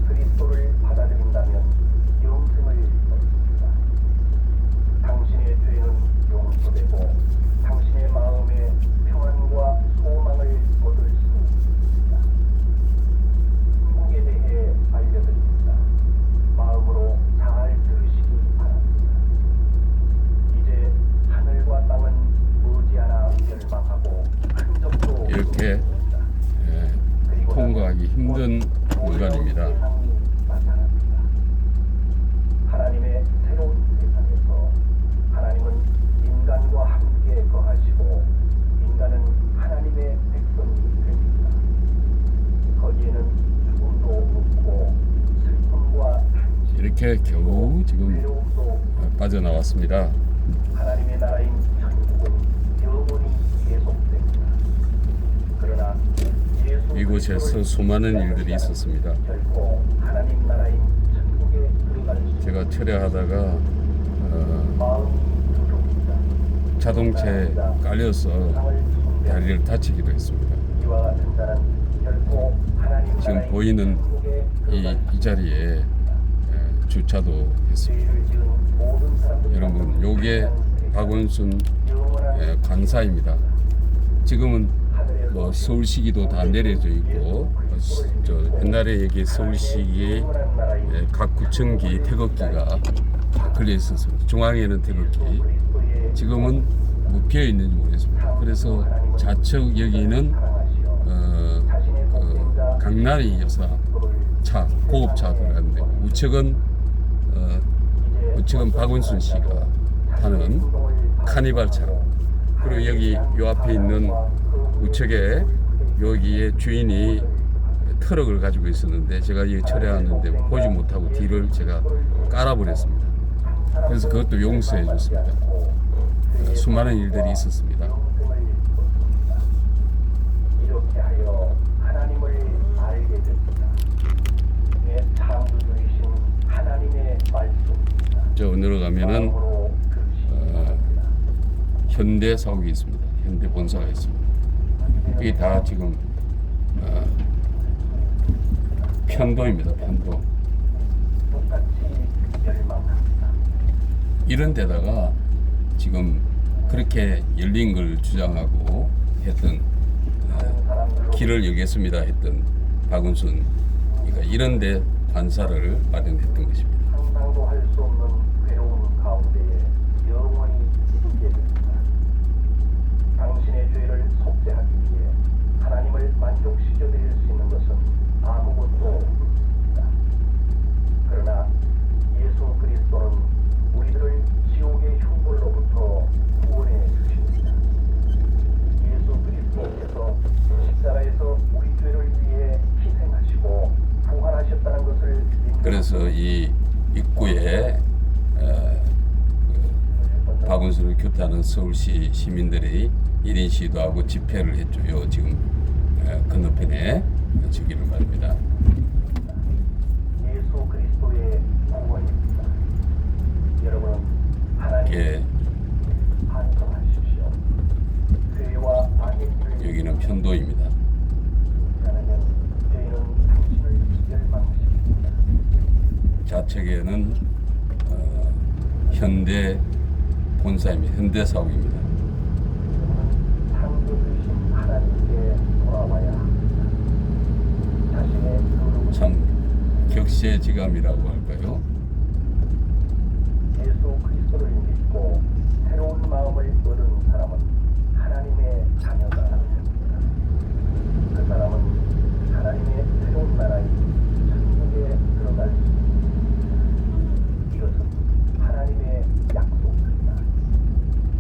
그리스도를 받아들인다면 영생을 얻습니다. 당신의 죄는 용서되고 당신의 마음에 평안과 소망을 얻을 수 있습니다. 천국에 대해 알려드립니다. 마음으로 잘 들으시기 바랍니다. 이제 하늘과 땅은 머지않아 멸망하고 흔적도 이렇게 없습니다. 그리고 통과하기 힘든 공간입니다. 세상이 나타납니다. 하나님의 새로운 세상에서 하나님은 인간과 함께 거하시고 인간은 하나님의 백성이 됩니다. 거기에는 죽음도 없고 슬픔과 탄식, 이렇게 겨우 지금 괴로움도 빠져나왔습니다. 하나님의 나라인 천국은 영원히 계속됩니다. 그러나 예수 이곳에서 그리스도를 수많은 믿지 일들이 않는 있었습니다. 자는 결코 하나님 나라인 천국에 들어갈 수 제가 철야하다가 마음이 두렵습니다. 자동차에 깔려서 세상을 다리를 다치기도 했습니다. 이와 같은 자는 결코 하나님 지금 나라인 보이는 천국에 이 자리에 주차도 했습니다. 죄를 지은 모든 사람들이 여러분 요게 박원순 관사입니다. 지금은 뭐 서울시기도 다 내려져 있고 저 옛날에 여기 서울시기 각 구청기 태극기가 걸려 있었습니다. 중앙에는 태극기, 지금은 뭐 비어 있는지 모르겠습니다. 그래서 좌측 여기는 그 강남이 여사 차, 고급차 들어갔는데 우측은 박원순 씨가 타는 카니발 차. 그리고 여기 요 앞에 있는 우측에 여기에 주인이 트럭을 가지고 있었는데 제가 이 철회하는데 보지 못하고 뒤를 제가 깔아버렸습니다. 그래서 그것도 용서해 줬습니다. 수많은 일들이 있었습니다. 이렇게 하여 하나님을 알게 됩니다. 내 창조주이신 하나님의 말씀입니다. 저 내려가면은 마음으로 들으시기 바랍니다. 현대 사옥이 있습니다. 현대 본사가 있습니다. 이게 다 지금 편도입니다. 편도. 똑같이 이런 데다가 지금 그렇게 열린 걸 주장하고 했던 길을 열겠습니다 했던 박은순, 그러니까 이런 데 반사를 마련했던 것입니다. 상상도 할 수 없는 괴로움 가운데에 영원히 있게 됩니다. 당신의 죄를 속죄하기 위해 하나님을 만족시켜 드릴 수 있는 것은 아무것도 없습니다. 그러나 예수 그리스도는 우리들을 지옥의 흉벌로부터 구원해 주십니다. 예수 그리스도께서 십자가에서 우리 죄를 위해 희생하시고 부활하셨다는 것을 믿는 그래서 이 입구에 박은순을 규탄하는 서울시 시민들이 1인 시위도하고 집회를 했죠. 요 지금 건너편에 저기를 말입니다. 예수 그리스도의 구원입니다. 여러분 하나님 예, 반성하십시오. 죄와 악인을 여기는 편도입니다. 않으면 죄인은 당신을 멸망시킵니다. 좌측에는 현대 본사입니다. 현대사옥입니다. 여러분은 창조주신 하나님께 돌아와야 합니다. 자신의 의로운 참 격세지감이라고 할까요? 예수 그리스도를 믿고 새로운 마음을 얻은 사람은 하나님의 자녀가 됩니다. 그 사람은 하나님의 새로운 나라인 천국에 들어갈 수 있습니다. 이것은 하나님의 약속입니다.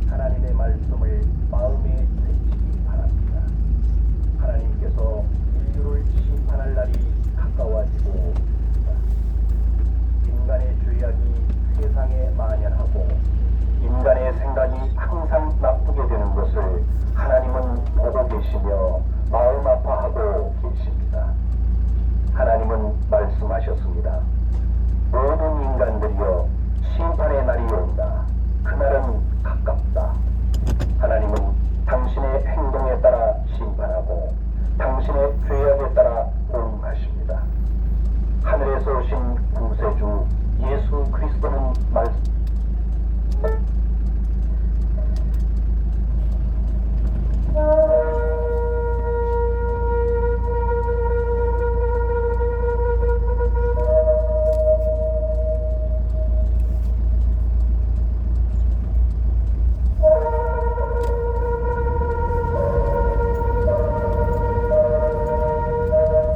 하나님의 말씀을 마음에 새기기 바랍니다. 하나님께서 인류를 심판할 날이 가까워지고 있습니다. 인간의 죄악이 세상에 만연하고 인간의 생각이 항상 나쁘게 되는 것을 하나님은 보고 계시며 마음 아파하고 계십니다. 하나님은 말씀하셨습니다. 모든 인간들이여 심판의 날이 온다. 그날은 가깝다. 하나님은 당신의 행동에 따라 심판하고 당신의 죄악에 따라 고응하십니다. 하늘에서 오신 구세주 예수 그리스도는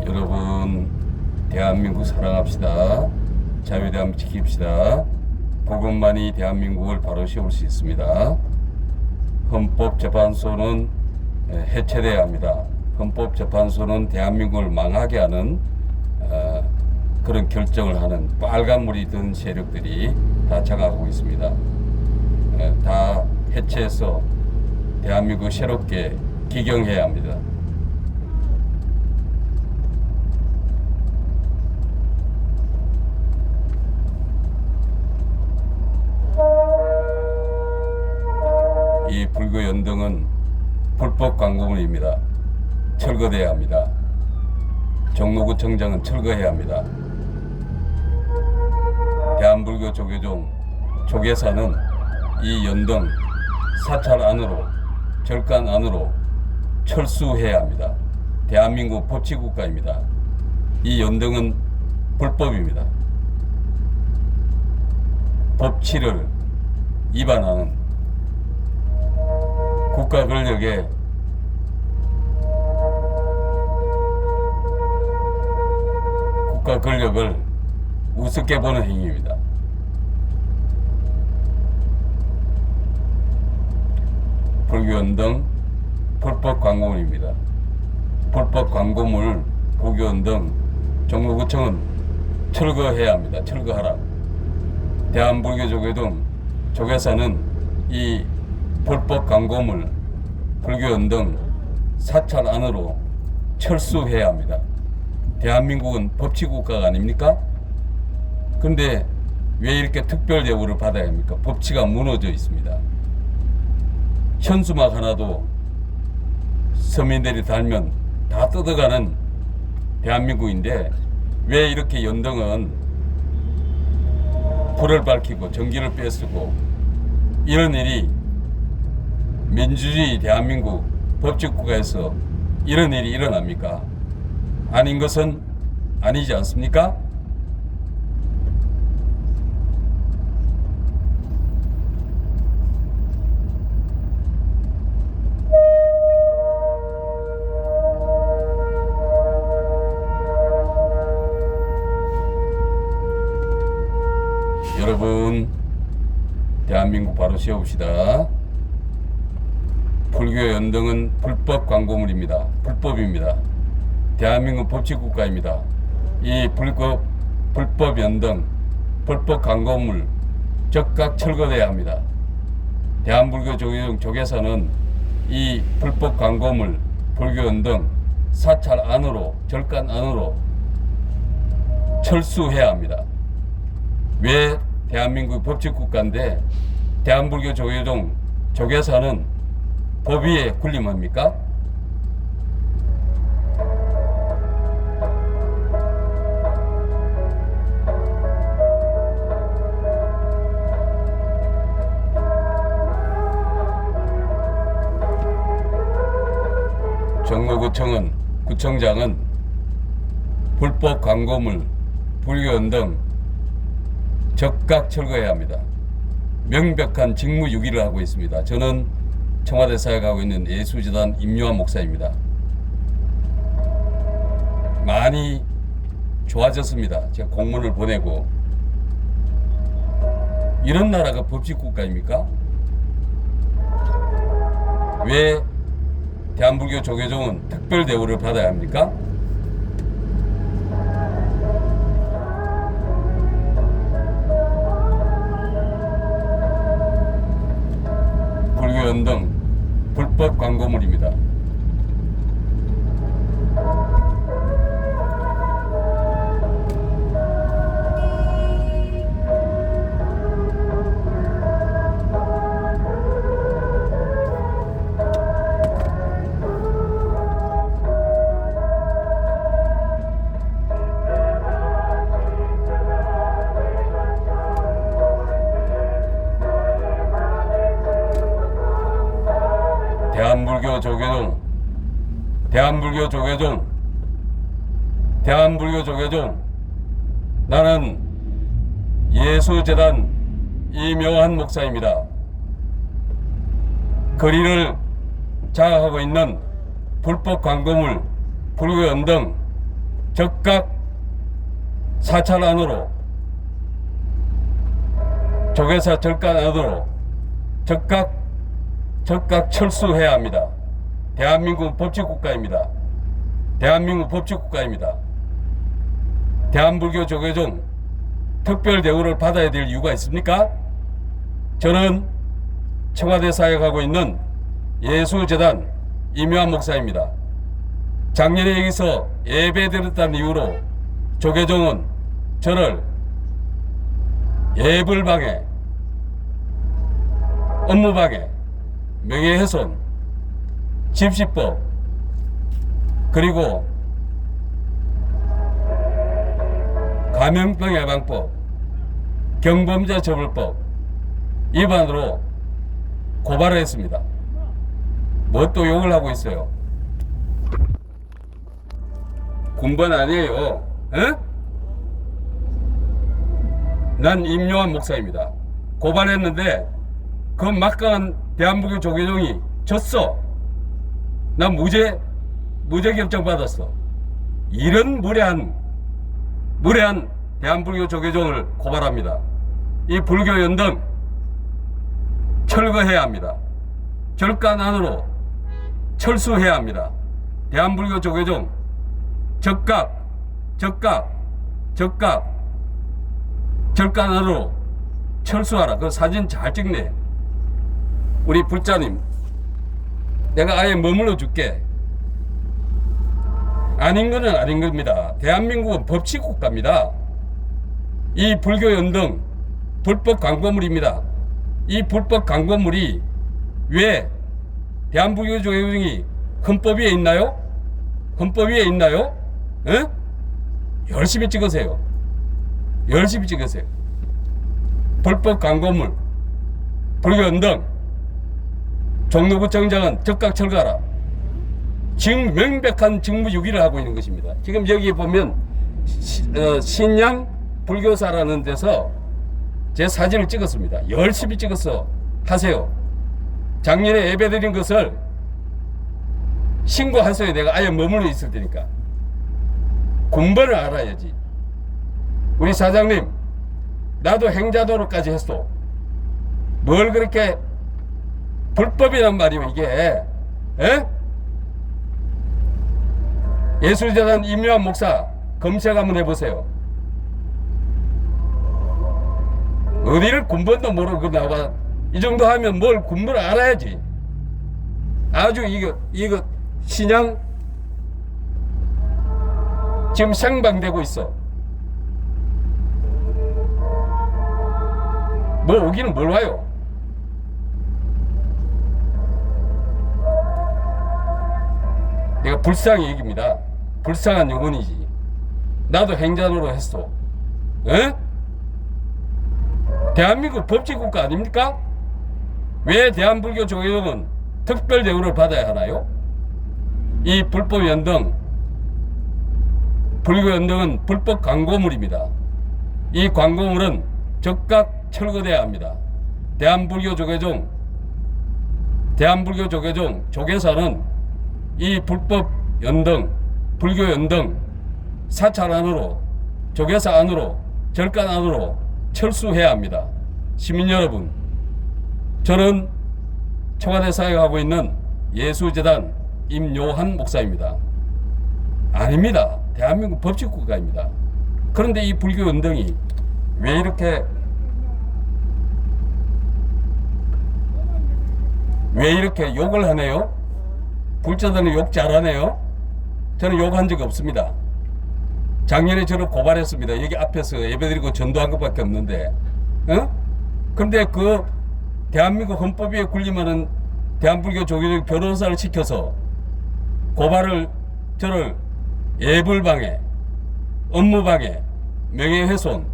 여러분, 대한민국 사랑합시다. 자유대한민국 지킵시다. 복음만이 대한민국을 바로 세울 수 있습니다. 헌법재판소는 해체돼야 합니다. 헌법재판소는 대한민국을 망하게 하는 그런 결정을 하는 빨간물이 든 세력들이 다 장악하고 있습니다. 다 해체해서 대한민국 새롭게 기경해야 합니다. 이 불교 연등은 불법 광고물입니다. 철거돼야 합니다. 종로구청장은 철거해야 합니다. 대한불교 조계종 조계사는 이 연등 사찰 안으로 절간 안으로 철수해야 합니다. 대한민국 법치국가입니다. 이 연등은 불법입니다. 법치를 위반하는 국가 권력의 국가 권력을 우습게 보는 행위입니다. 불교연등 불법 광고물입니다. 불법 광고물 불교연등 종로구청은 철거해야 합니다. 철거하라. 대한불교조계종 조계사는 이 불법 광고물 불교연등 사찰 안으로 철수해야 합니다. 대한민국은 법치국가가 아닙니까? 그런데 왜 이렇게 특별 대우를 받아야 합니까? 법치가 무너져 있습니다. 현수막 하나도 서민들이 달면 다 뜯어가는 대한민국인데 왜 이렇게 연등은 불을 밝히고 전기를 빼쓰고 이런 일이 민주주의 대한민국 법치국가에서 이런 일이 일어납니까? 아닌 것은 아니지 않습니까? 여러분, 대한민국 바로 세웁시다. 불교 연등은 불법 광고물입니다. 불법입니다. 대한민국 법치국가입니다. 이 불법 연등, 불법 광고물 즉각 철거돼야 합니다. 대한불교 조계사는 이 불법 광고물, 불교 연등 사찰 안으로, 절간 안으로 철수해야 합니다. 왜 대한민국 법치국가인데 대한불교 조계사는 법 위에 군림합니까? 구청장은 불법 광고물, 불교 등 즉각 철거해야 합니다. 명백한 직무유기를 하고 있습니다. 저는 청와대 사역하고 있는 예수재단 임요한 목사입니다. 많이 좋아졌습니다. 제가 공문을 보내고. 이런 나라가 법치국가입니까? 왜 대한불교 조계종은 특별 대우를 받아야 합니까? 불교 연등 불법 광고물입니다. 대한불교 조계종 나는 예수재단 임요한 목사입니다. 거리를 장악하고 있는 불법 광고물, 불교 연등 즉각 사찰 안으로, 조계사 절간 안으로 즉각 철수해야 합니다. 대한민국 법치국가입니다. 대한민국 법치국가입니다. 대한불교 조계종 특별 대우를 받아야 될 이유가 있습니까? 저는 청와대 사역하고 있는 예수재단 임요한 목사입니다. 작년에 여기서 예배 드렸다는 이유로 조계종은 저를 예불방해, 업무방해, 명예훼손, 집시법, 그리고 감염병 예방법, 경범죄 처벌법 위반으로 고발을 했습니다. 뭐 또 욕을 하고 있어요? 군번 아니에요. 에? 난 임요한 목사입니다. 고발했는데 그 막강한 대한불교 조계종이 졌어. 난 무죄 결정 받았어. 이런 무례한 대한불교 조계종을 고발합니다. 이 불교 연등 철거해야 합니다. 절간 안으로 철수해야 합니다. 대한불교 조계종 즉각 절간 안으로 철수하라. 그 사진 잘 찍네. 우리 불자님, 내가 아예 머물러 줄게. 아닌 거는 아닌 겁니다. 대한민국은 법치국가입니다. 이 불교 연등 불법 광고물입니다. 이 불법 광고물이 왜 대한불교 조계종이 헌법 위에 있나요? 헌법 위에 있나요? 에? 열심히 찍으세요. 열심히 찍으세요. 불법 광고물, 불교 연등, 종로구청장은 즉각 철거하라. 지금 명백한 직무유기를 하고 있는 것입니다. 지금 여기 보면 신양 불교사라는 데서 제 사진을 찍었습니다. 열심히 찍었어. 하세요. 작년에 예배드린 것을 신고하세요. 내가 아예 머물러 있을 테니까. 군번을 알아야지. 우리 사장님, 나도 행자도로까지 했어. 뭘 그렇게 불법이란 말이오 이게. 에? 예술재단 임요한 목사 검색 한번 해보세요. 어디를 군번도 모르고 나와. 이 정도 하면 뭘 군번을 알아야지. 아주 이거 신양 지금 생방되고 있어. 뭐 오기는 뭘 와요. 내가 불쌍히 얘기입니다. 불쌍한 영혼이지. 나도 행자노로 했어. 에? 대한민국 법치국가 아닙니까? 왜 대한불교 조계종은 특별 대우를 받아야 하나요? 이 불법 연등, 불교 연등은 불법 광고물입니다. 이 광고물은 즉각 철거돼야 합니다. 대한불교 조계종 조계사는 이 불법 연등, 불교 연등 사찰 안으로, 조계사 안으로, 절간 안으로 철수해야 합니다. 시민 여러분, 저는 청와대 사역하고 있는 예수재단 임요한 목사입니다. 아닙니다. 대한민국 법치국가입니다. 그런데 이 불교 연등이 왜 이렇게 욕을 하네요? 불자들은 욕 잘하네요? 저는 욕한 적이 없습니다. 작년에 저를 고발했습니다. 여기 앞에서 예배드리고 전도한 것밖에 없는데, 그런데 그 대한민국 헌법에 군림하는 대한불교 조계종 변호사를 시켜서 고발을 저를 예불방해, 업무방해, 명예훼손,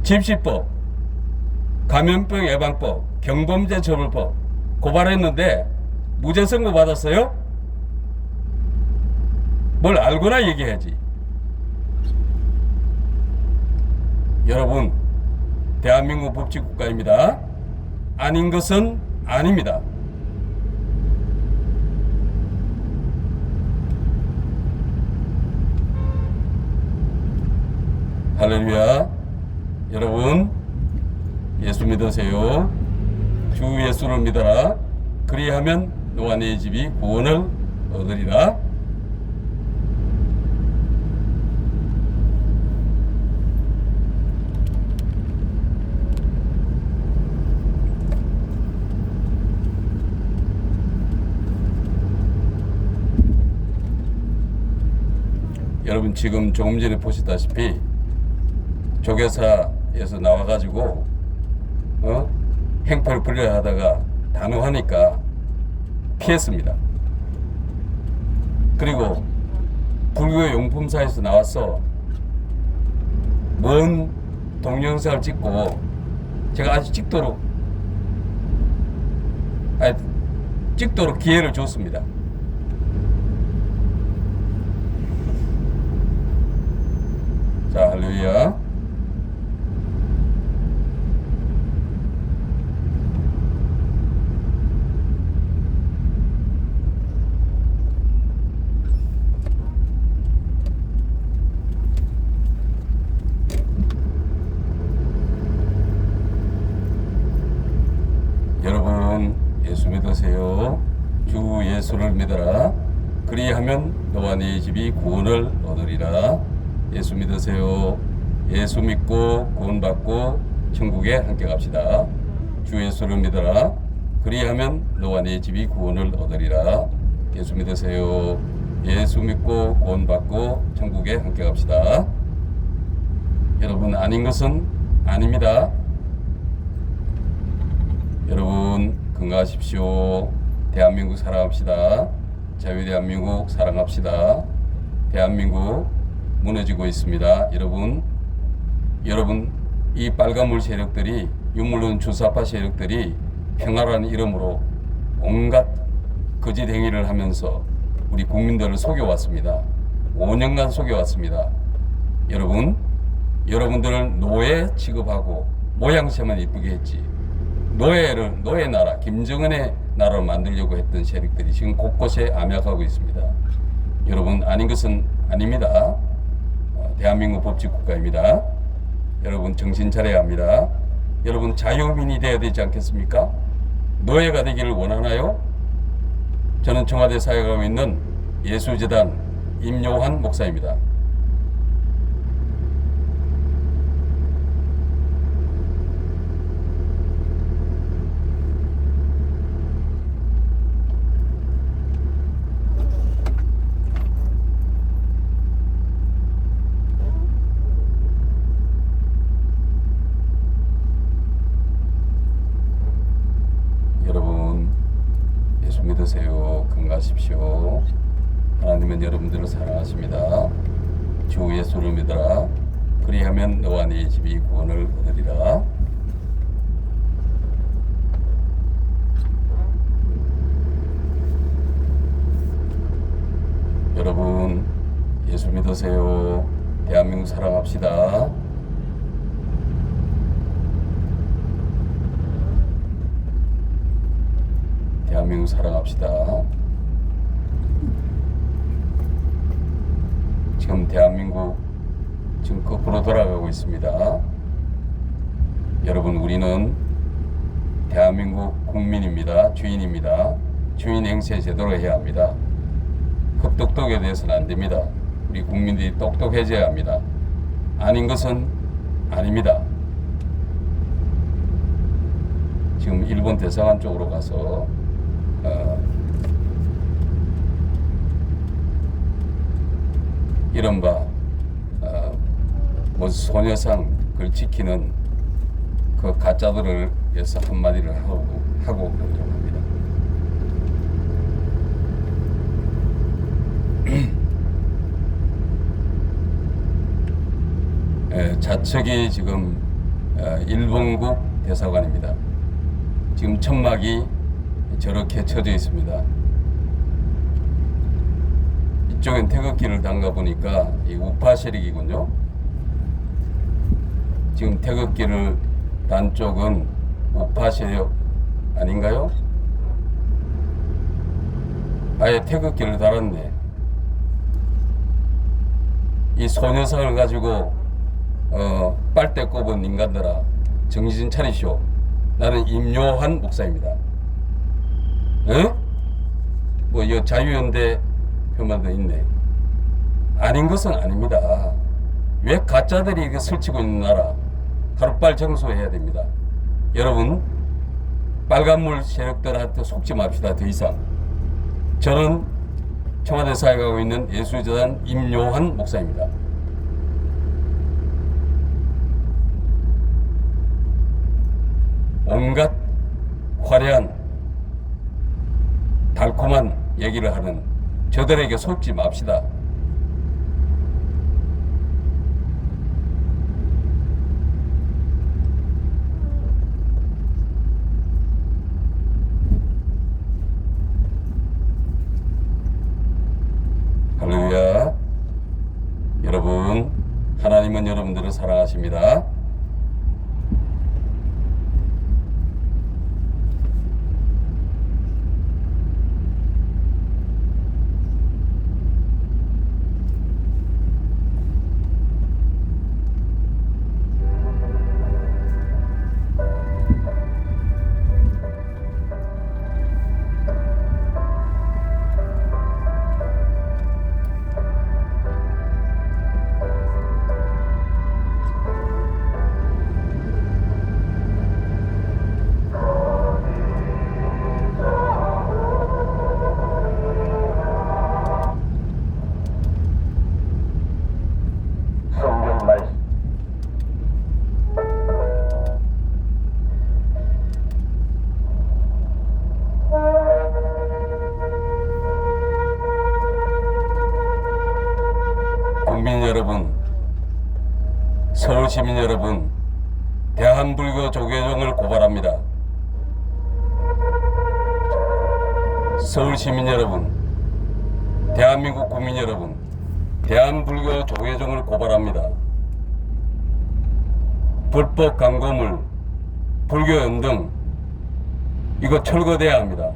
집시법, 감염병 예방법, 경범죄처벌법 고발했는데 무죄 선고 받았어요? 뭘 알고나 얘기해야지. 여러분, 대한민국 법치국가입니다. 아닌 것은 아닙니다. 할렐루야. 여러분, 예수 믿으세요. 주 예수를 믿어라. 그리하면 너와 네 집이 구원을 얻으리라. 여러분, 지금 조금 전에 보셨다시피 조계사에서 나와가지고 행패를 부리려 하다가 단호하니까 피했습니다. 그리고 불교 용품사에서 나와서 먼 동영상을 찍고 제가 아주 찍도록 기회를 줬습니다. 자, 할렐루야. 여러분, 예수 믿으세요. 주 예수를 믿어라. 그리하면 너와 네 집이 구원을 얻으리라. 예수 믿으세요. 예수 믿고 구원받고 천국에 함께 갑시다. 주 예수를 믿어라. 그리하면 너와 네 집이 구원을 얻으리라. 예수 믿으세요. 예수 믿고 구원받고 천국에 함께 갑시다. 여러분, 아닌 것은 아닙니다. 여러분, 건강하십시오. 대한민국 사랑합시다. 자유대한민국 사랑합시다. 대한민국 무너지고 있습니다. 여러분 이 빨간물 세력들이, 유물론 주사파 세력들이 평화라는 이름으로 온갖 거짓 행위를 하면서 우리 국민들을 속여왔습니다. 5년간 속여왔습니다. 여러분, 여러분들을 노예 취급하고 모양새만 이쁘게 했지, 노예 나라, 김정은의 나라를 만들려고 했던 세력들이 지금 곳곳에 암약하고 있습니다. 여러분, 아닌 것은 아닙니다. 대한민국 법치국가입니다. 여러분, 정신 차려야 합니다. 여러분, 자유민이 되어야 되지 않겠습니까? 노예가 되기를 원하나요? 저는 청와대 사역하고 있는 예수재단 임요한 목사입니다. 여러분, 예수 믿으세요. 건강하십시오. 하나님은 여러분들을 사랑하십니다. 주 예수를 믿어라. 그리하면 너와 네 집이 구원을 얻으리라. 여러분, 예수 믿으세요. 대한민국 사랑합시다. 대한민국 사랑합시다. 지금 대한민국 지금 거꾸로 돌아가고 있습니다. 여러분, 우리는 대한민국 국민입니다. 주인입니다. 주인 행세 제대로 해야 합니다. 흡똑똑에 대해서는 안 됩니다. 우리 국민들이 똑똑해져야 합니다. 아닌 것은 아닙니다. 지금 일본 대사관 쪽으로 가서 이른바 뭐 소녀상 걸 지키는 그 가짜들을 위해서 한마디를 하고 그러려고 합니다. 좌측이 지금 일본국 대사관입니다. 지금 천막이 저렇게 쳐져 있습니다. 이쪽엔 태극기를 담가 보니까 이 우파 세력이군요. 지금 태극기를 단 쪽은 우파 세력 아닌가요? 아예 태극기를 달았네. 이 소녀상을 가지고 빨대 꼽은 인간들아, 정신 차리시오. 나는 임요한 목사입니다. 응? 뭐 이 자유연대 표만도 있네. 아닌 것은 아닙니다. 왜 가짜들이 이렇게 설치고 있는 나라 하루빨 정소해야 됩니다. 여러분, 빨간물 세력들한테 속지 맙시다. 더 이상. 저는 청와대 사역하고 있는 예수재단 임요한 목사입니다. 온갖 화려한 달콤한 얘기를 하는 저들에게 속지 맙시다. 할렐루야. 여러분, 하나님은 여러분들을 사랑하십니다. 국민 여러분, 서울 시민 여러분, 대한불교 조계종을 고발합니다. 서울 시민 여러분, 대한민국 국민 여러분, 대한불교 조계종을 고발합니다. 불법 광고물, 불교 연등, 이거 철거돼야 합니다.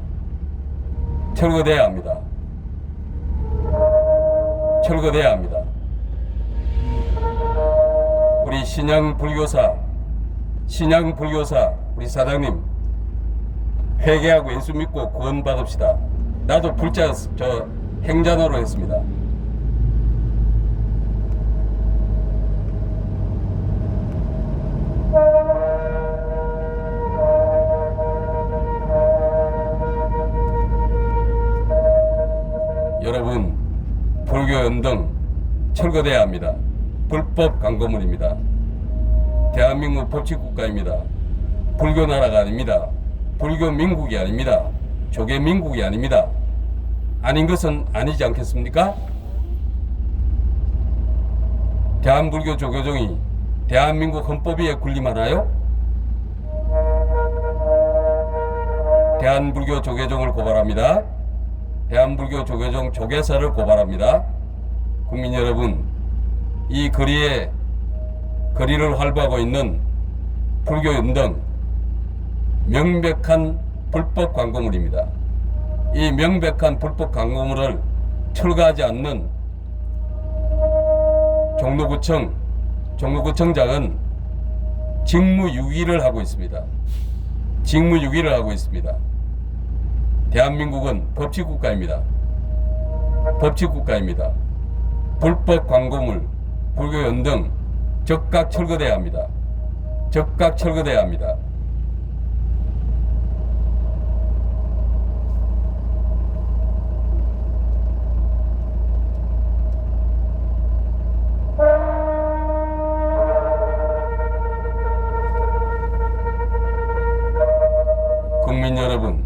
철거돼야 합니다. 철거돼야 합니다. 우리 신양불교사 우리 사장님 회개하고 예수 믿고 구원 받읍시다. 나도 불자 행자노로 했습니다. 여러분, 불교 연등 철거돼야 합니다. 불법 광고물입니다. 대한민국 법치국가입니다. 불교 나라가 아닙니다. 불교 민국이 아닙니다. 조계 민국이 아닙니다. 아닌 것은 아니지 않겠습니까? 대한불교 조계종이 대한민국 헌법 위에 군림하나요? 대한불교 조계종을 고발합니다. 대한불교 조계종 조계사를 고발합니다. 국민 여러분, 이 거리를 활보하고 있는 불교 연등 명백한 불법 광고물입니다. 이 명백한 불법 광고물을 철거하지 않는 종로구청장은 직무유기를 하고 있습니다. 직무유기를 하고 있습니다. 대한민국은 법치국가입니다. 법치국가입니다. 불법 광고물, 불교 연등 즉각 철거돼야 합니다. 즉각 철거돼야 합니다. 국민 여러분,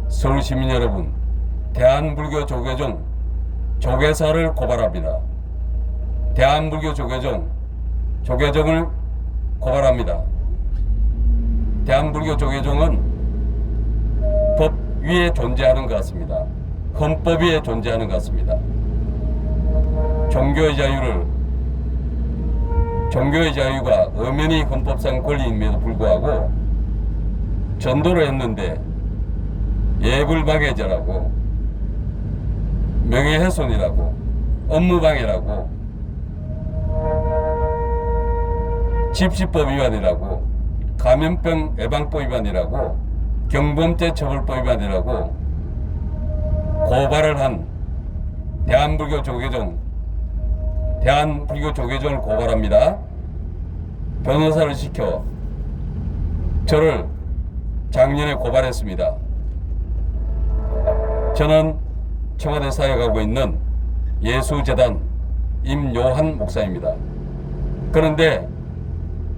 서울 시민 여러분, 대한불교 조계종 조계사를 고발합니다. 대한불교 조계종을 고발합니다. 대한불교 조계종은 법 위에 존재하는 것 같습니다. 헌법 위에 존재하는 것 같습니다. 종교의 자유가 엄연히 헌법상 권리임에도 불구하고 전도를 했는데 예불방해죄라고, 명예훼손이라고, 업무방해라고, 집시법 위반이라고, 감염병 예방법 위반이라고, 경범죄 처벌법 위반이라고 고발을 한 대한불교 조계종을 고발합니다. 변호사를 시켜 저를 작년에 고발했습니다. 저는 청와대 사역하고 있는 예수재단 임요한 목사입니다. 그런데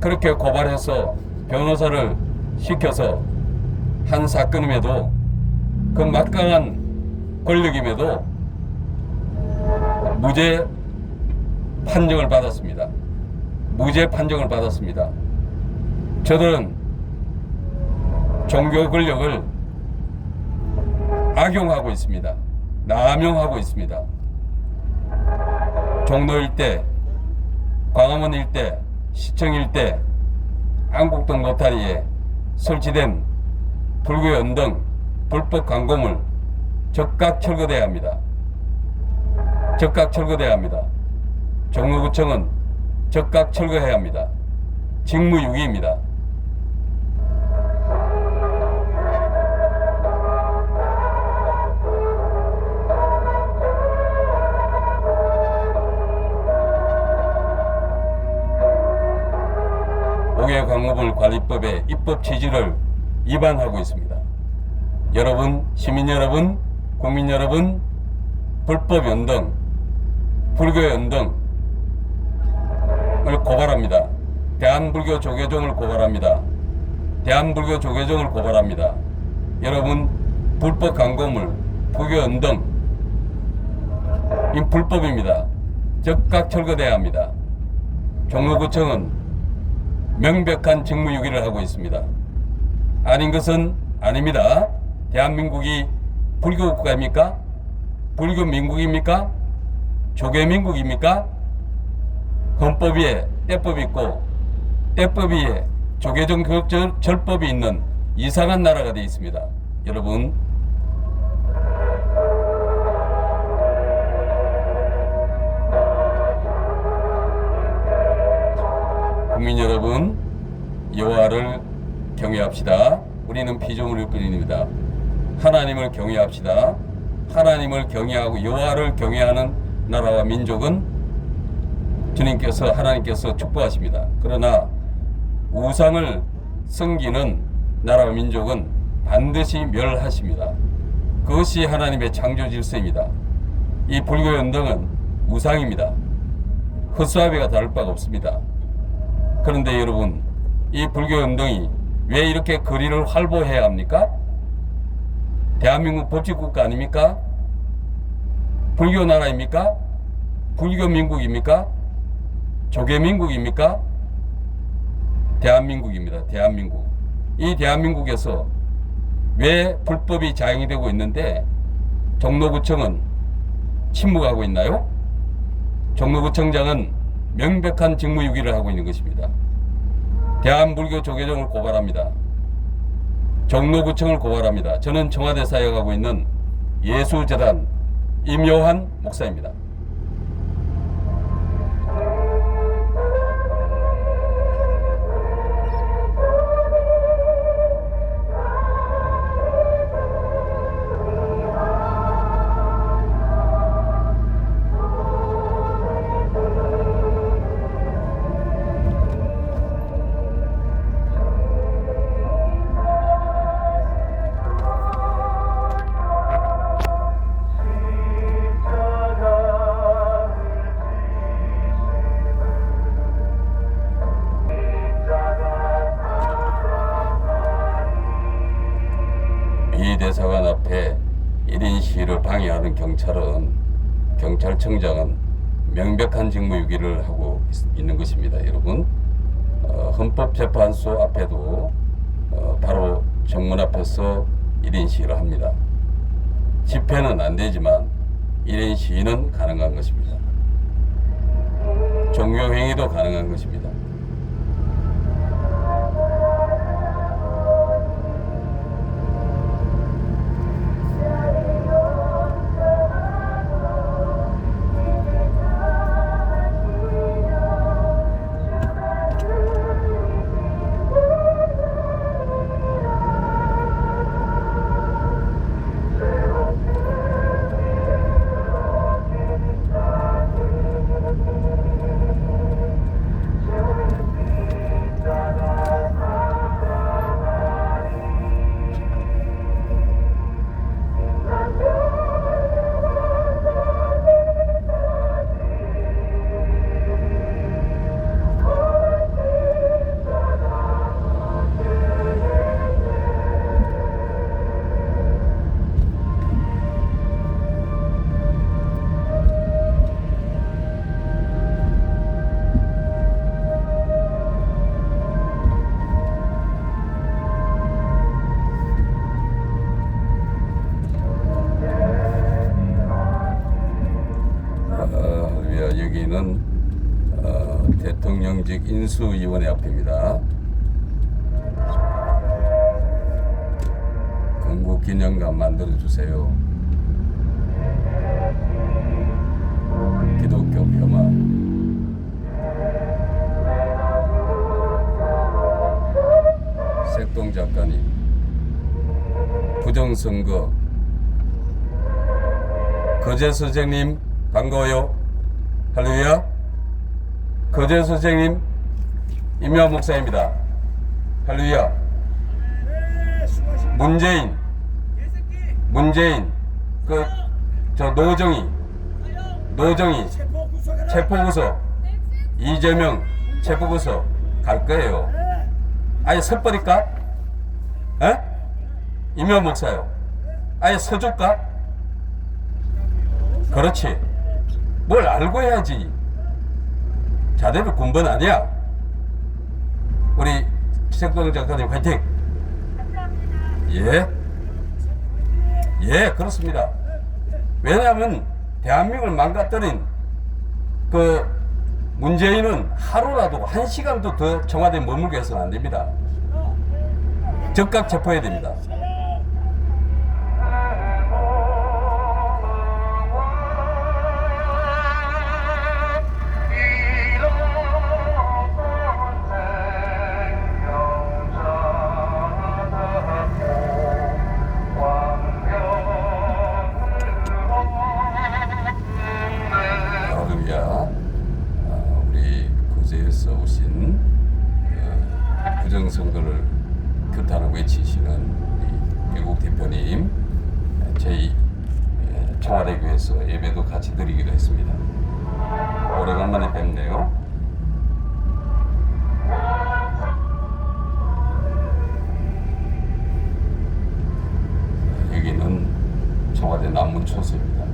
그렇게 고발해서 변호사를 시켜서 한 사건임에도, 그 막강한 권력임에도 무죄 판정을 받았습니다. 무죄 판정을 받았습니다. 저들은 종교 권력을 악용하고 있습니다. 남용하고 있습니다. 종로 일대, 광화문 일대, 시청 일대, 안국동 노타리에 설치된 불교 연등 불법 광고물 즉각 철거돼야 합니다. 즉각 철거돼야 합니다. 종로구청은 즉각 철거해야 합니다. 직무유기입니다. 광고물관리법의 입법 취지를 위반하고 있습니다. 여러분, 시민 여러분, 국민 여러분, 불법 연등, 불교 연등을 고발합니다. 대한불교 조계종을 고발합니다. 대한불교 조계종을 고발합니다. 여러분, 불법 광고물, 불교 연등, 이 불법입니다. 즉각 철거돼야 합니다. 종로구청은 명백한 직무유기를 하고 있습니다. 아닌 것은 아닙니다. 대한민국이 불교 국가입니까? 불교 민국입니까? 조계민국입니까? 헌법 위에 때법이 있고 때법 위에 조계종 절법이 있는 이상한 나라가 되어 있습니다. 여러분, 국민 여러분, 여호와를 경외합시다. 우리는 피조물일 뿐입니다. 하나님을 경외합시다. 하나님을 경외하고 여호와를 경외하는 나라와 민족은 주님께서 하나님께서 축복하십니다. 그러나 우상을 섬기는 나라와 민족은 반드시 멸하십니다. 그것이 하나님의 창조 질서입니다. 이 불교 연등은 우상입니다. 헛수아비가 다를 바가 없습니다. 그런데 여러분, 이 불교 연등이 왜 이렇게 거리를 활보해야 합니까? 대한민국 법치국가 아닙니까? 불교 나라입니까? 불교 민국입니까? 조계민국입니까? 대한민국입니다. 대한민국. 이 대한민국에서 왜 불법이 자행이 되고 있는데 종로구청은 침묵하고 있나요? 종로구청장은 명백한 직무유기를 하고 있는 것입니다. 대한불교 조계종을 고발합니다. 종로구청을 고발합니다. 저는 청와대 사역하고 있는 예수재단 임요한 목사입니다. 이 대사관 앞에 1인 시위를 방해하는 경찰청장은 명백한 직무유기를 하고 있는 것입니다. 여러분, 헌법재판소 앞에도 바로 정문 앞에서 1인 시위를 합니다. 집회는 안 되지만 1인 시위는 가능한 것입니다. 종교행위도 가능한 것입니다. 여기는 대통령직 인수위원회 앞입니다. 건국기념관 만들어주세요. 기독교 폄하. 색동 작가님, 부정선거. 거제 선생님 반가워요. 할렐루야. 거제 선생님 임요한 목사입니다. 할렐루야. 문재인 저 노정희 체포구속, 이재명 체포구속 갈 거예요. 아예 서버릴까? 에? 임요한 목사요. 아예 서줄까? 그렇지. 뭘 알고 해야지. 자대로 군번 아니야. 우리 최석동 작가님 화이팅! 예? 예, 그렇습니다. 왜냐하면 대한민국을 망가뜨린 그 문재인은 하루라도 1시간도 더 청와대에 머물게 해서는 안 됩니다. 즉각 체포해야 됩니다. 우리 구제에서 오신 부정선거를 규탄을 외치시는 우리 미국 대표님, 저희 청와대교회에서 예배도 같이 드리기로 했습니다. 오래간만에 뵙네요. 여기는 청와대 남문초소입니다.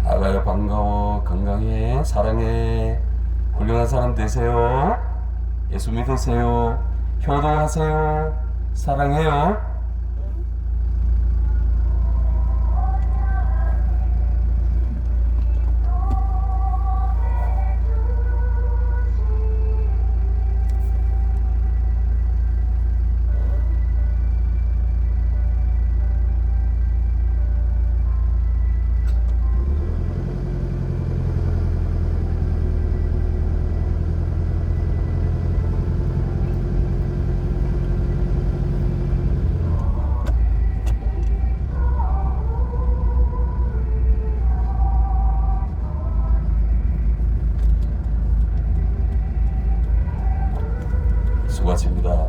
아가야 반가워. 건강해. 사랑해. 훌륭한 사람 되세요. 예수 믿으세요. 효도하세요. 사랑해요. 수고하십니다.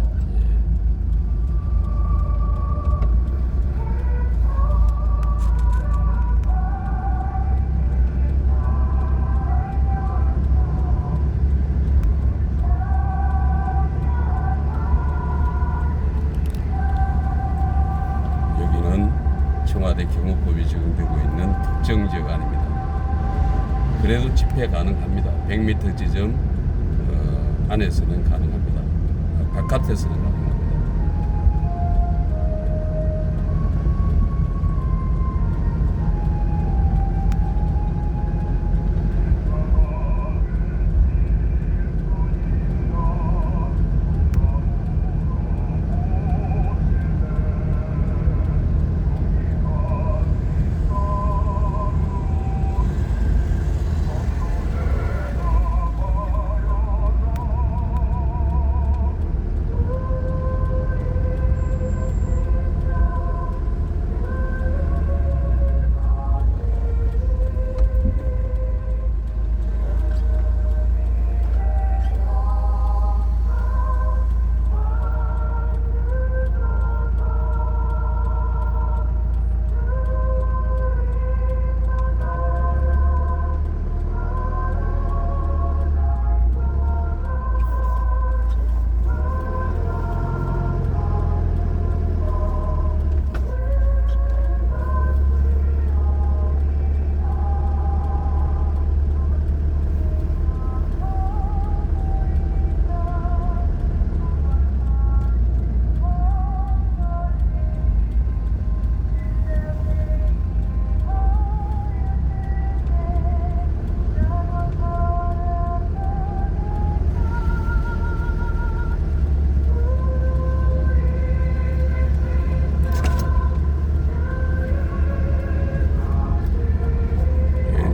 여기는 청와대 경호법이 적용되고 있는 특정 지역 아닙니다. 그래도 집회 가능합니다. 100m 지점 안에서는 가능합니다. 바깥에서는 가능합니다.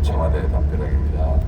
청와대 담벼락입니다.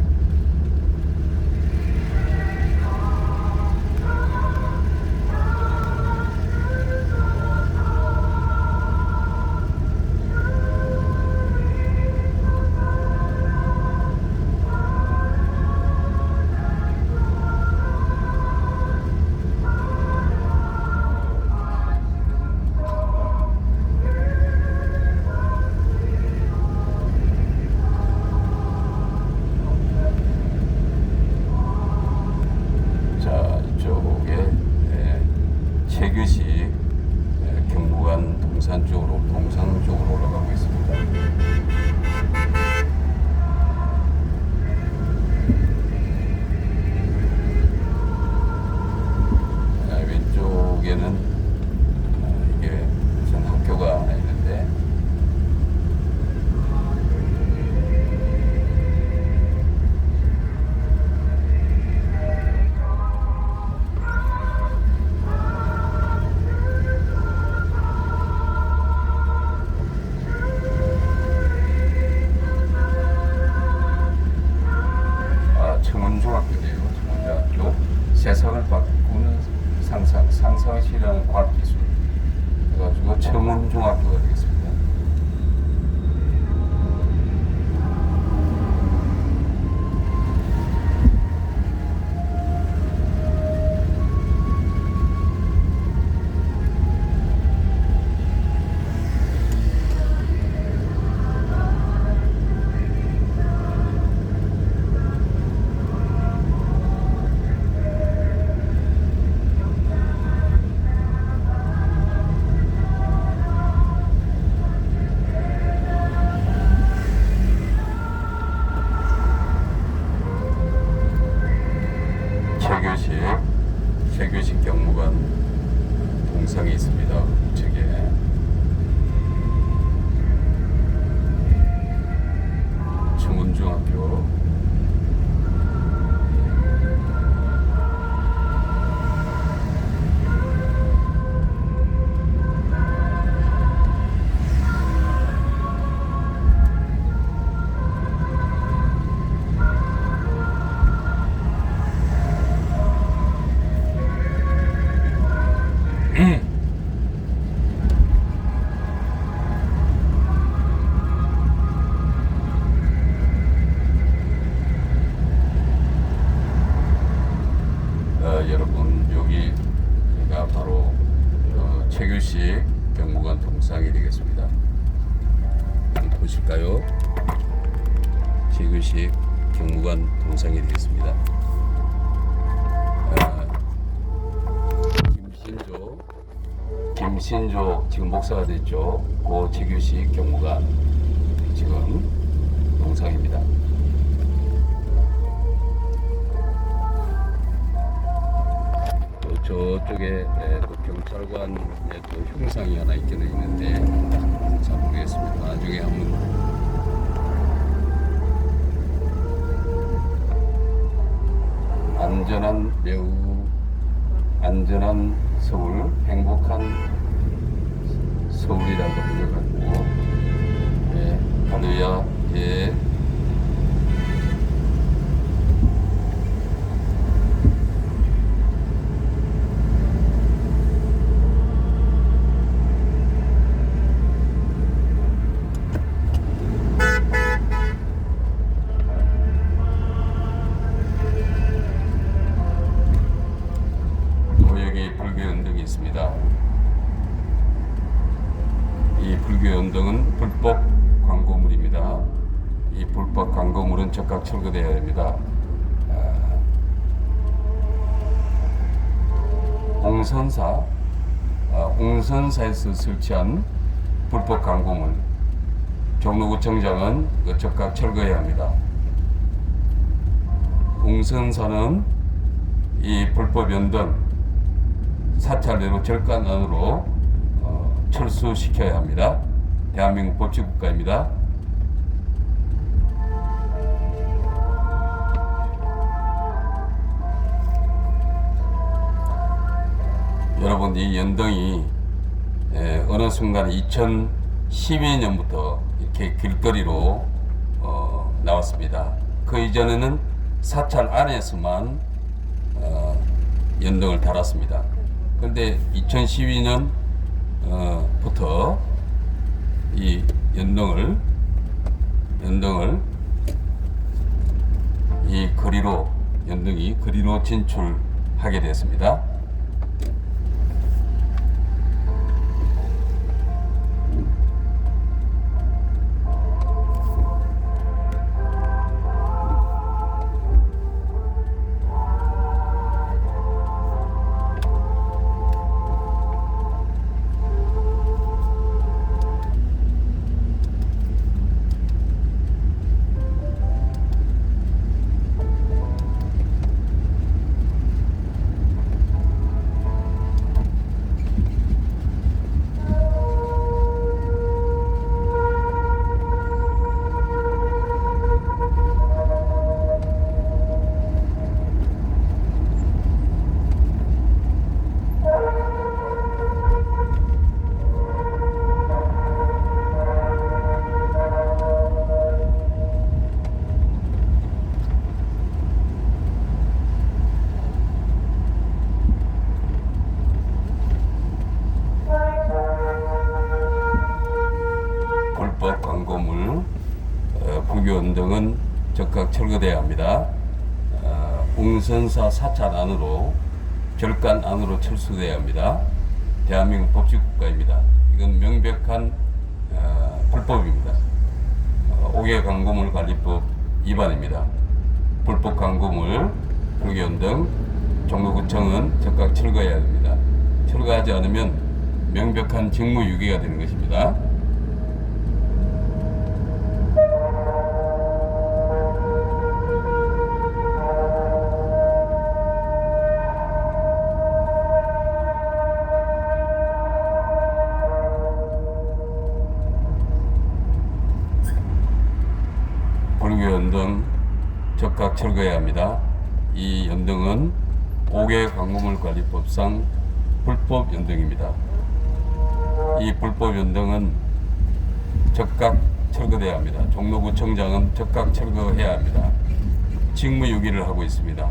청운중학교래요. 청운중학교 세상을 바꾸는 상상을 실현하는 과학기술. 그래가지고 청운중학교가 되겠습니다. 최규식 경무관 동상이 있습니다. 우측에. 청운중학교. 여러분, 여기가 바로 최규식 경무관 동상이 되겠습니다. 한번 보실까요? 최규식 경무관 동상이 되겠습니다. 김신조 지금 목사가 됐죠. 고 최규식 경무관 지금 동상입니다. 저쪽에 또 경찰관의 또 형상이 하나 있기는 있는데 잘 모르겠습니다. 나중에 한번 매우 안전한 서울, 행복한 서울이라고 불려가지고 할렐루야. 있습니다. 이 불교 연등은 불법 광고물입니다. 이 불법 광고물은 즉각 철거되어야 합니다. 옹선사에서 설치한 불법 광고물 종로구청장은 즉각 철거해야 합니다. 옹선사는 이 불법 연등 사찰대로 절간 안으로 철수시켜야 합니다. 대한민국 법치국가입니다. 여러분, 이 연등이 어느 순간 2012년부터 이렇게 길거리로 나왔습니다. 그 이전에는 사찰 안에서만 연등을 달았습니다. 그런데 2012년부터 이 연등을 이 거리로 연등이 거리로 진출하게 됐습니다. 철거돼야 합니다. 웅선사 사찰 안으로, 절간 안으로 철수돼야 합니다. 대한민국 법치국가입니다. 이건 명백한 불법입니다. 5개 광고물 관리법 위반입니다. 불법 광고물, 불교원 등 종로구청은 즉각 철거해야 됩니다. 철거하지 않으면 명백한 직무유기가 되는 것입니다. 불교 연등 즉각 철거해야 합니다. 이 연등은 5개 광고물 관리법상 불법 연등입니다. 이 불법 연등은 즉각 철거돼야 합니다. 종로구청장은 즉각 철거해야 합니다. 직무유기를 하고 있습니다.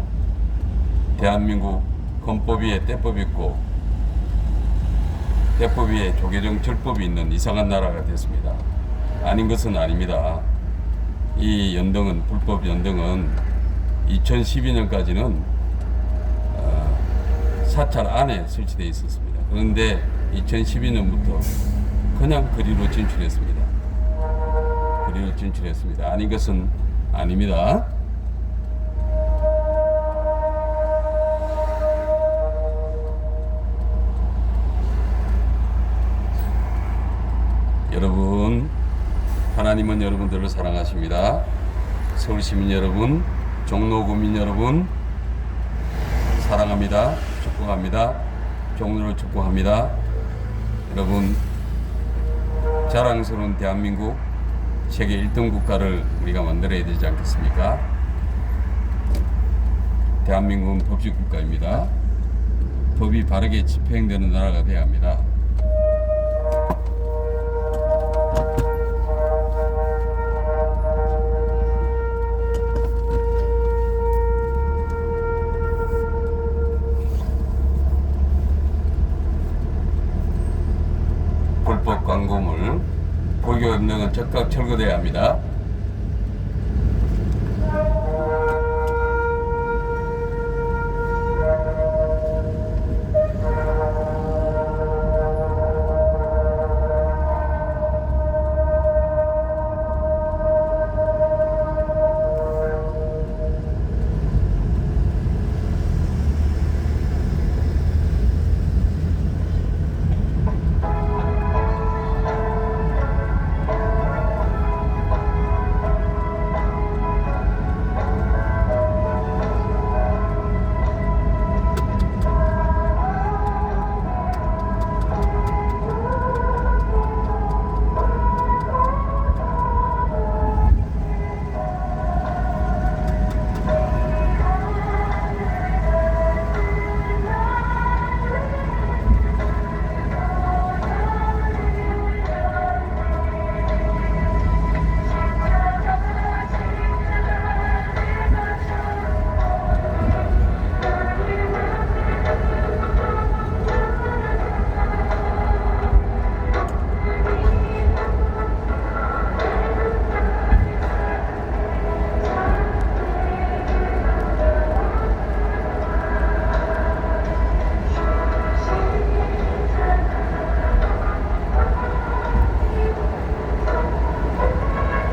대한민국 헌법 위에 때법이 있고 때법 위에 조계종 절법이 있는 이상한 나라가 됐습니다. 아닌 것은 아닙니다. 이 연등은, 불법 연등은 2012년까지는 사찰 안에 설치되어 있었습니다. 그런데 2012년부터 그냥 거리로 진출했습니다. 거리로 진출했습니다. 아닌 것은 아닙니다. 여러분, 하나님은 여러분들을 사랑하십니다. 서울시민 여러분, 종로구민 여러분, 사랑합니다. 축복합니다. 종로를 축복합니다. 여러분, 자랑스러운 대한민국 세계 1등 국가를 우리가 만들어야 되지 않겠습니까? 대한민국은 법치국가입니다. 법이 바르게 집행되는 나라가 되어야 합니다. 불법 광고물, 불교 연등은 즉각 철거돼야 합니다.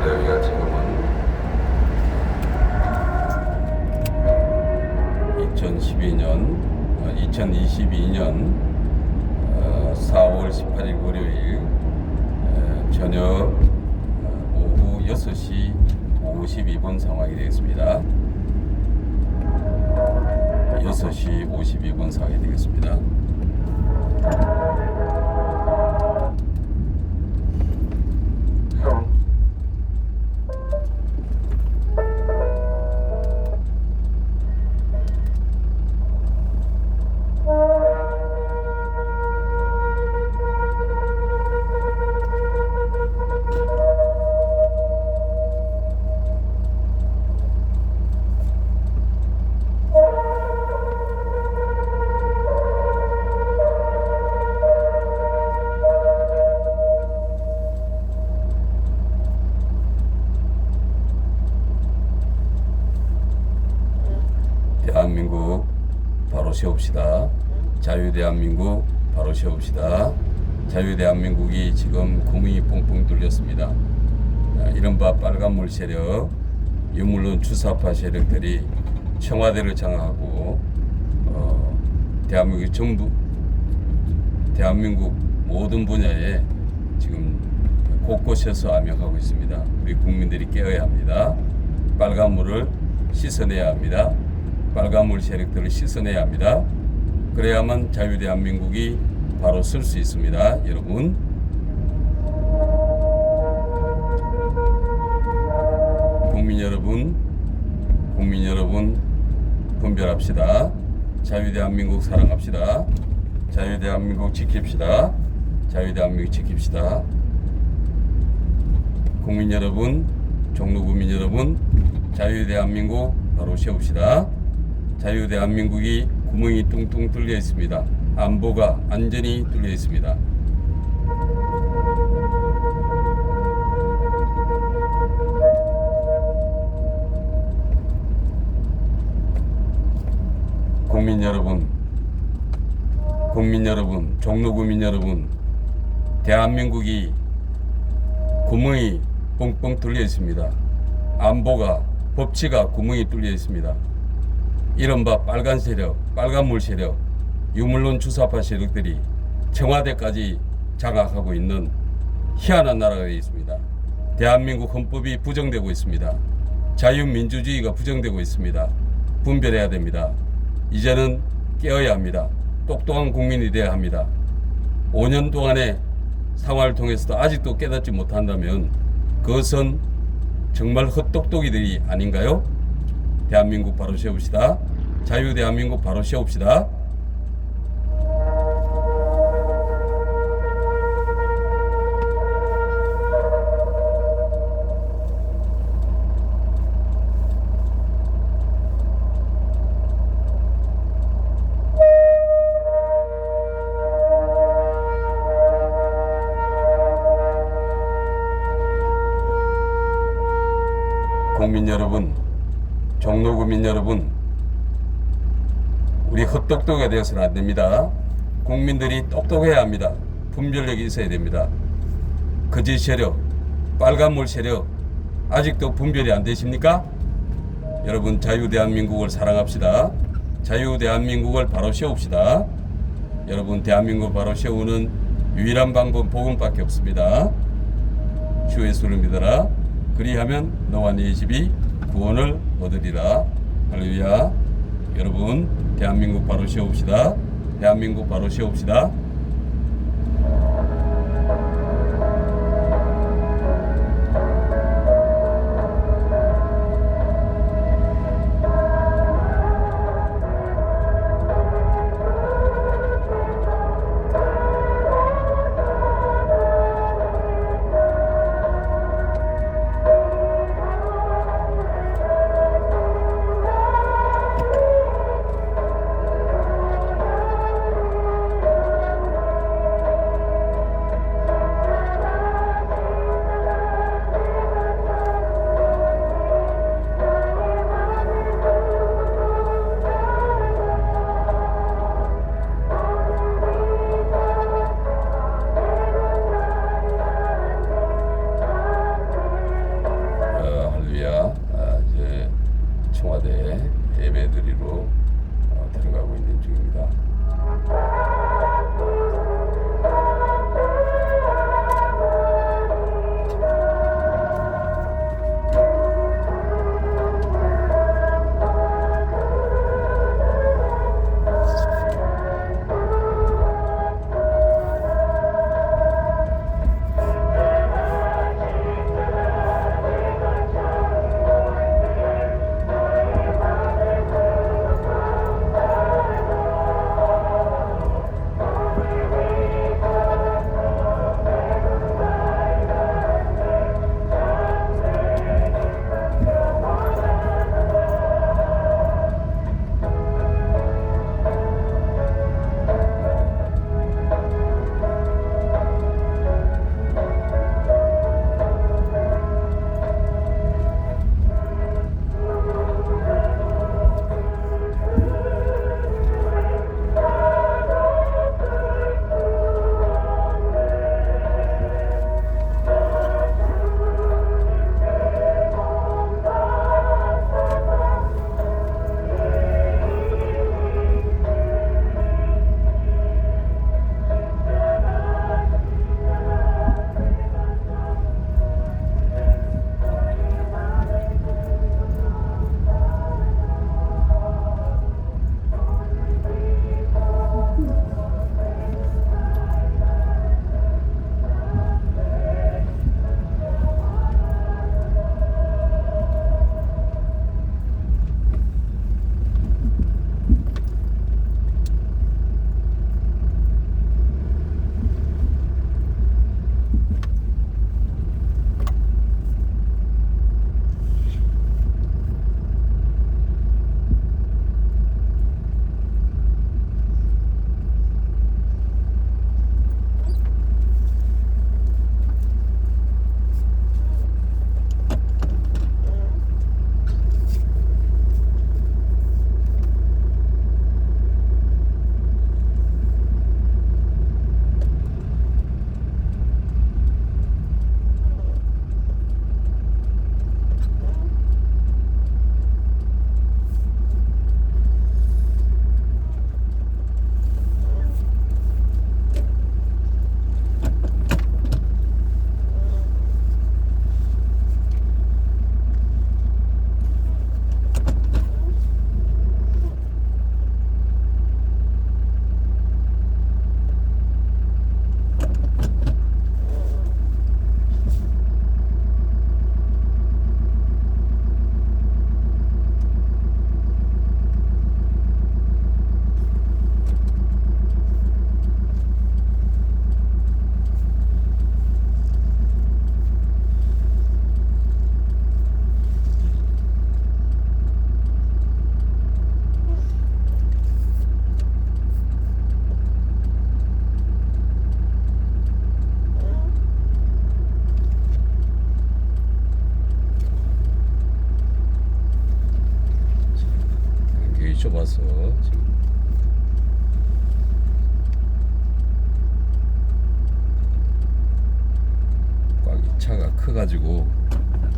여기가 지금은 2022년 4월 18일 월요일 저녁 오후 6시 52분 상황이 되겠습니다. 6시 52분 상황이 되겠습니다. 대한민국 바로 세웁시다. 자유대한민국 바로 세웁시다. 자유대한민국이 지금 구멍이 뻥뻥 뚫렸습니다. 이른바 빨간물 세력, 유물론 주사파 세력들이 청와대를 장악하고 대한민국 전부, 대한민국 모든 분야에 지금 곳곳에서 암약하고 있습니다. 우리 국민들이 깨어야 합니다. 빨간물을 씻어내야 합니다. 빨간물 세력들을 씻어내야 합니다. 그래야만 자유대한민국이 바로 쓸 수 있습니다. 여러분, 국민 여러분 분별합시다. 자유대한민국 사랑합시다. 자유대한민국 지킵시다. 자유대한민국 지킵시다. 국민 여러분, 종로구민 여러분, 자유대한민국 바로 세웁시다. 자유대한민국이 구멍이 뚱뚱 뚫려 있습니다. 안보가 안전히 뚫려 있습니다. 국민 여러분, 종로구민 여러분, 대한민국이 구멍이 뻥뻥 뚫려 있습니다. 안보가, 법치가 구멍이 뚫려 있습니다. 이른바 빨간 세력, 빨간물 세력, 유물론 주사파 세력들이 청와대까지 장악하고 있는 희한한 나라가 되어 있습니다. 대한민국 헌법이 부정되고 있습니다. 자유민주주의가 부정되고 있습니다. 분별해야 됩니다. 이제는 깨어야 합니다. 똑똑한 국민이 되어야 합니다. 5년 동안의 생활을 통해서도 아직도 깨닫지 못한다면 그것은 정말 헛똑똑이들이 아닌가요? 대한민국 바로 세웁시다. 자유대한민국 바로 세웁시다. 국민 여러분, 종로구민 여러분, 우리 헛똑똑이가 되어서는 안 됩니다. 국민들이 똑똑해야 합니다. 분별력이 있어야 됩니다. 거짓 세력, 빨간물 세력 아직도 분별이 안 되십니까? 여러분, 자유대한민국을 사랑합시다. 자유대한민국을 바로 세웁시다. 여러분, 대한민국을 바로 세우는 유일한 방법 복음밖에 없습니다. 주 예수를 믿어라. 그리하면 너와 네 집이 구원을 얻으리라. 할렐루야. 여러분, 대한민국 바로 세웁시다. 대한민국 바로 세웁시다. 이제 청와대 예배드리러 들어가고 있는 중입니다. 좁아서 지금 꽉 이 차가 커가지고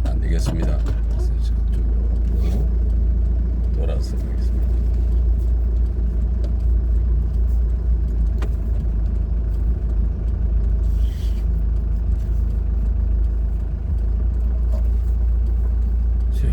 안 되겠습니다. 그래서 저쪽으로 앞으로 돌아서 가겠습니다. 자,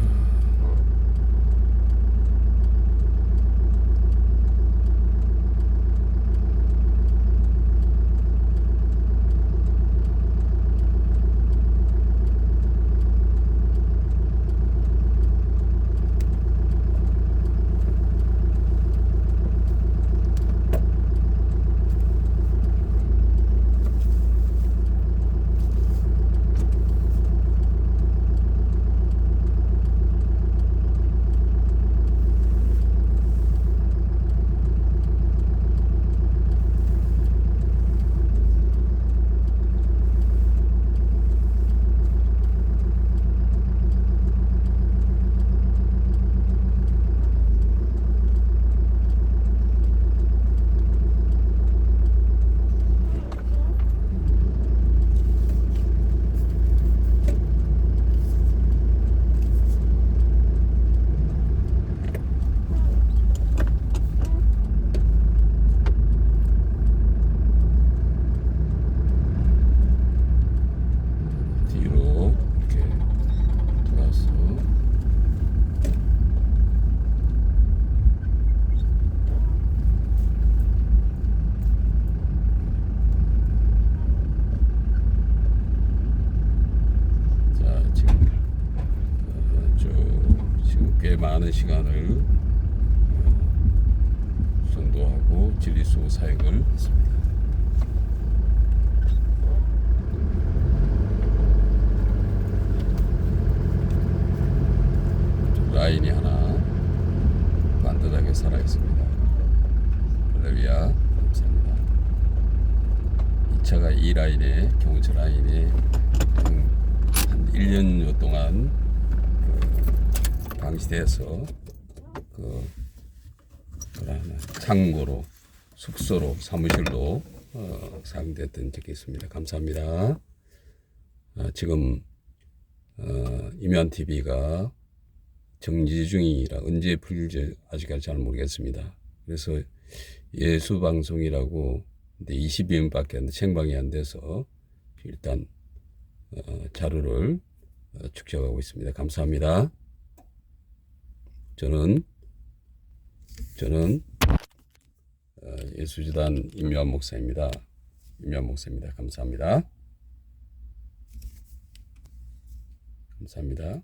뒤로 이렇게 돌아서 자, 지금 지금 꽤 많은 시간을 선도하고 진리수 사역을 했습니다. 라인이 하나 반듯하게 살아 있습니다. 할렐루야, 감사합니다. 이 차가 이 라인에 경우차 라인에 한 1년여 동안 방치돼서 창고로 숙소로 사무실로 사용됐던 적이 있습니다. 감사합니다. 지금 임현 TV가 정지 중이라 언제 풀릴지 아직까지 잘 모르겠습니다. 그래서 예수 방송이라고 20인밖에 안 돼, 생방이 안 돼서 일단 자료를 축적하고 있습니다. 감사합니다. 저는 예수재단 임요한 목사입니다. 임요한 목사입니다. 감사합니다. 감사합니다.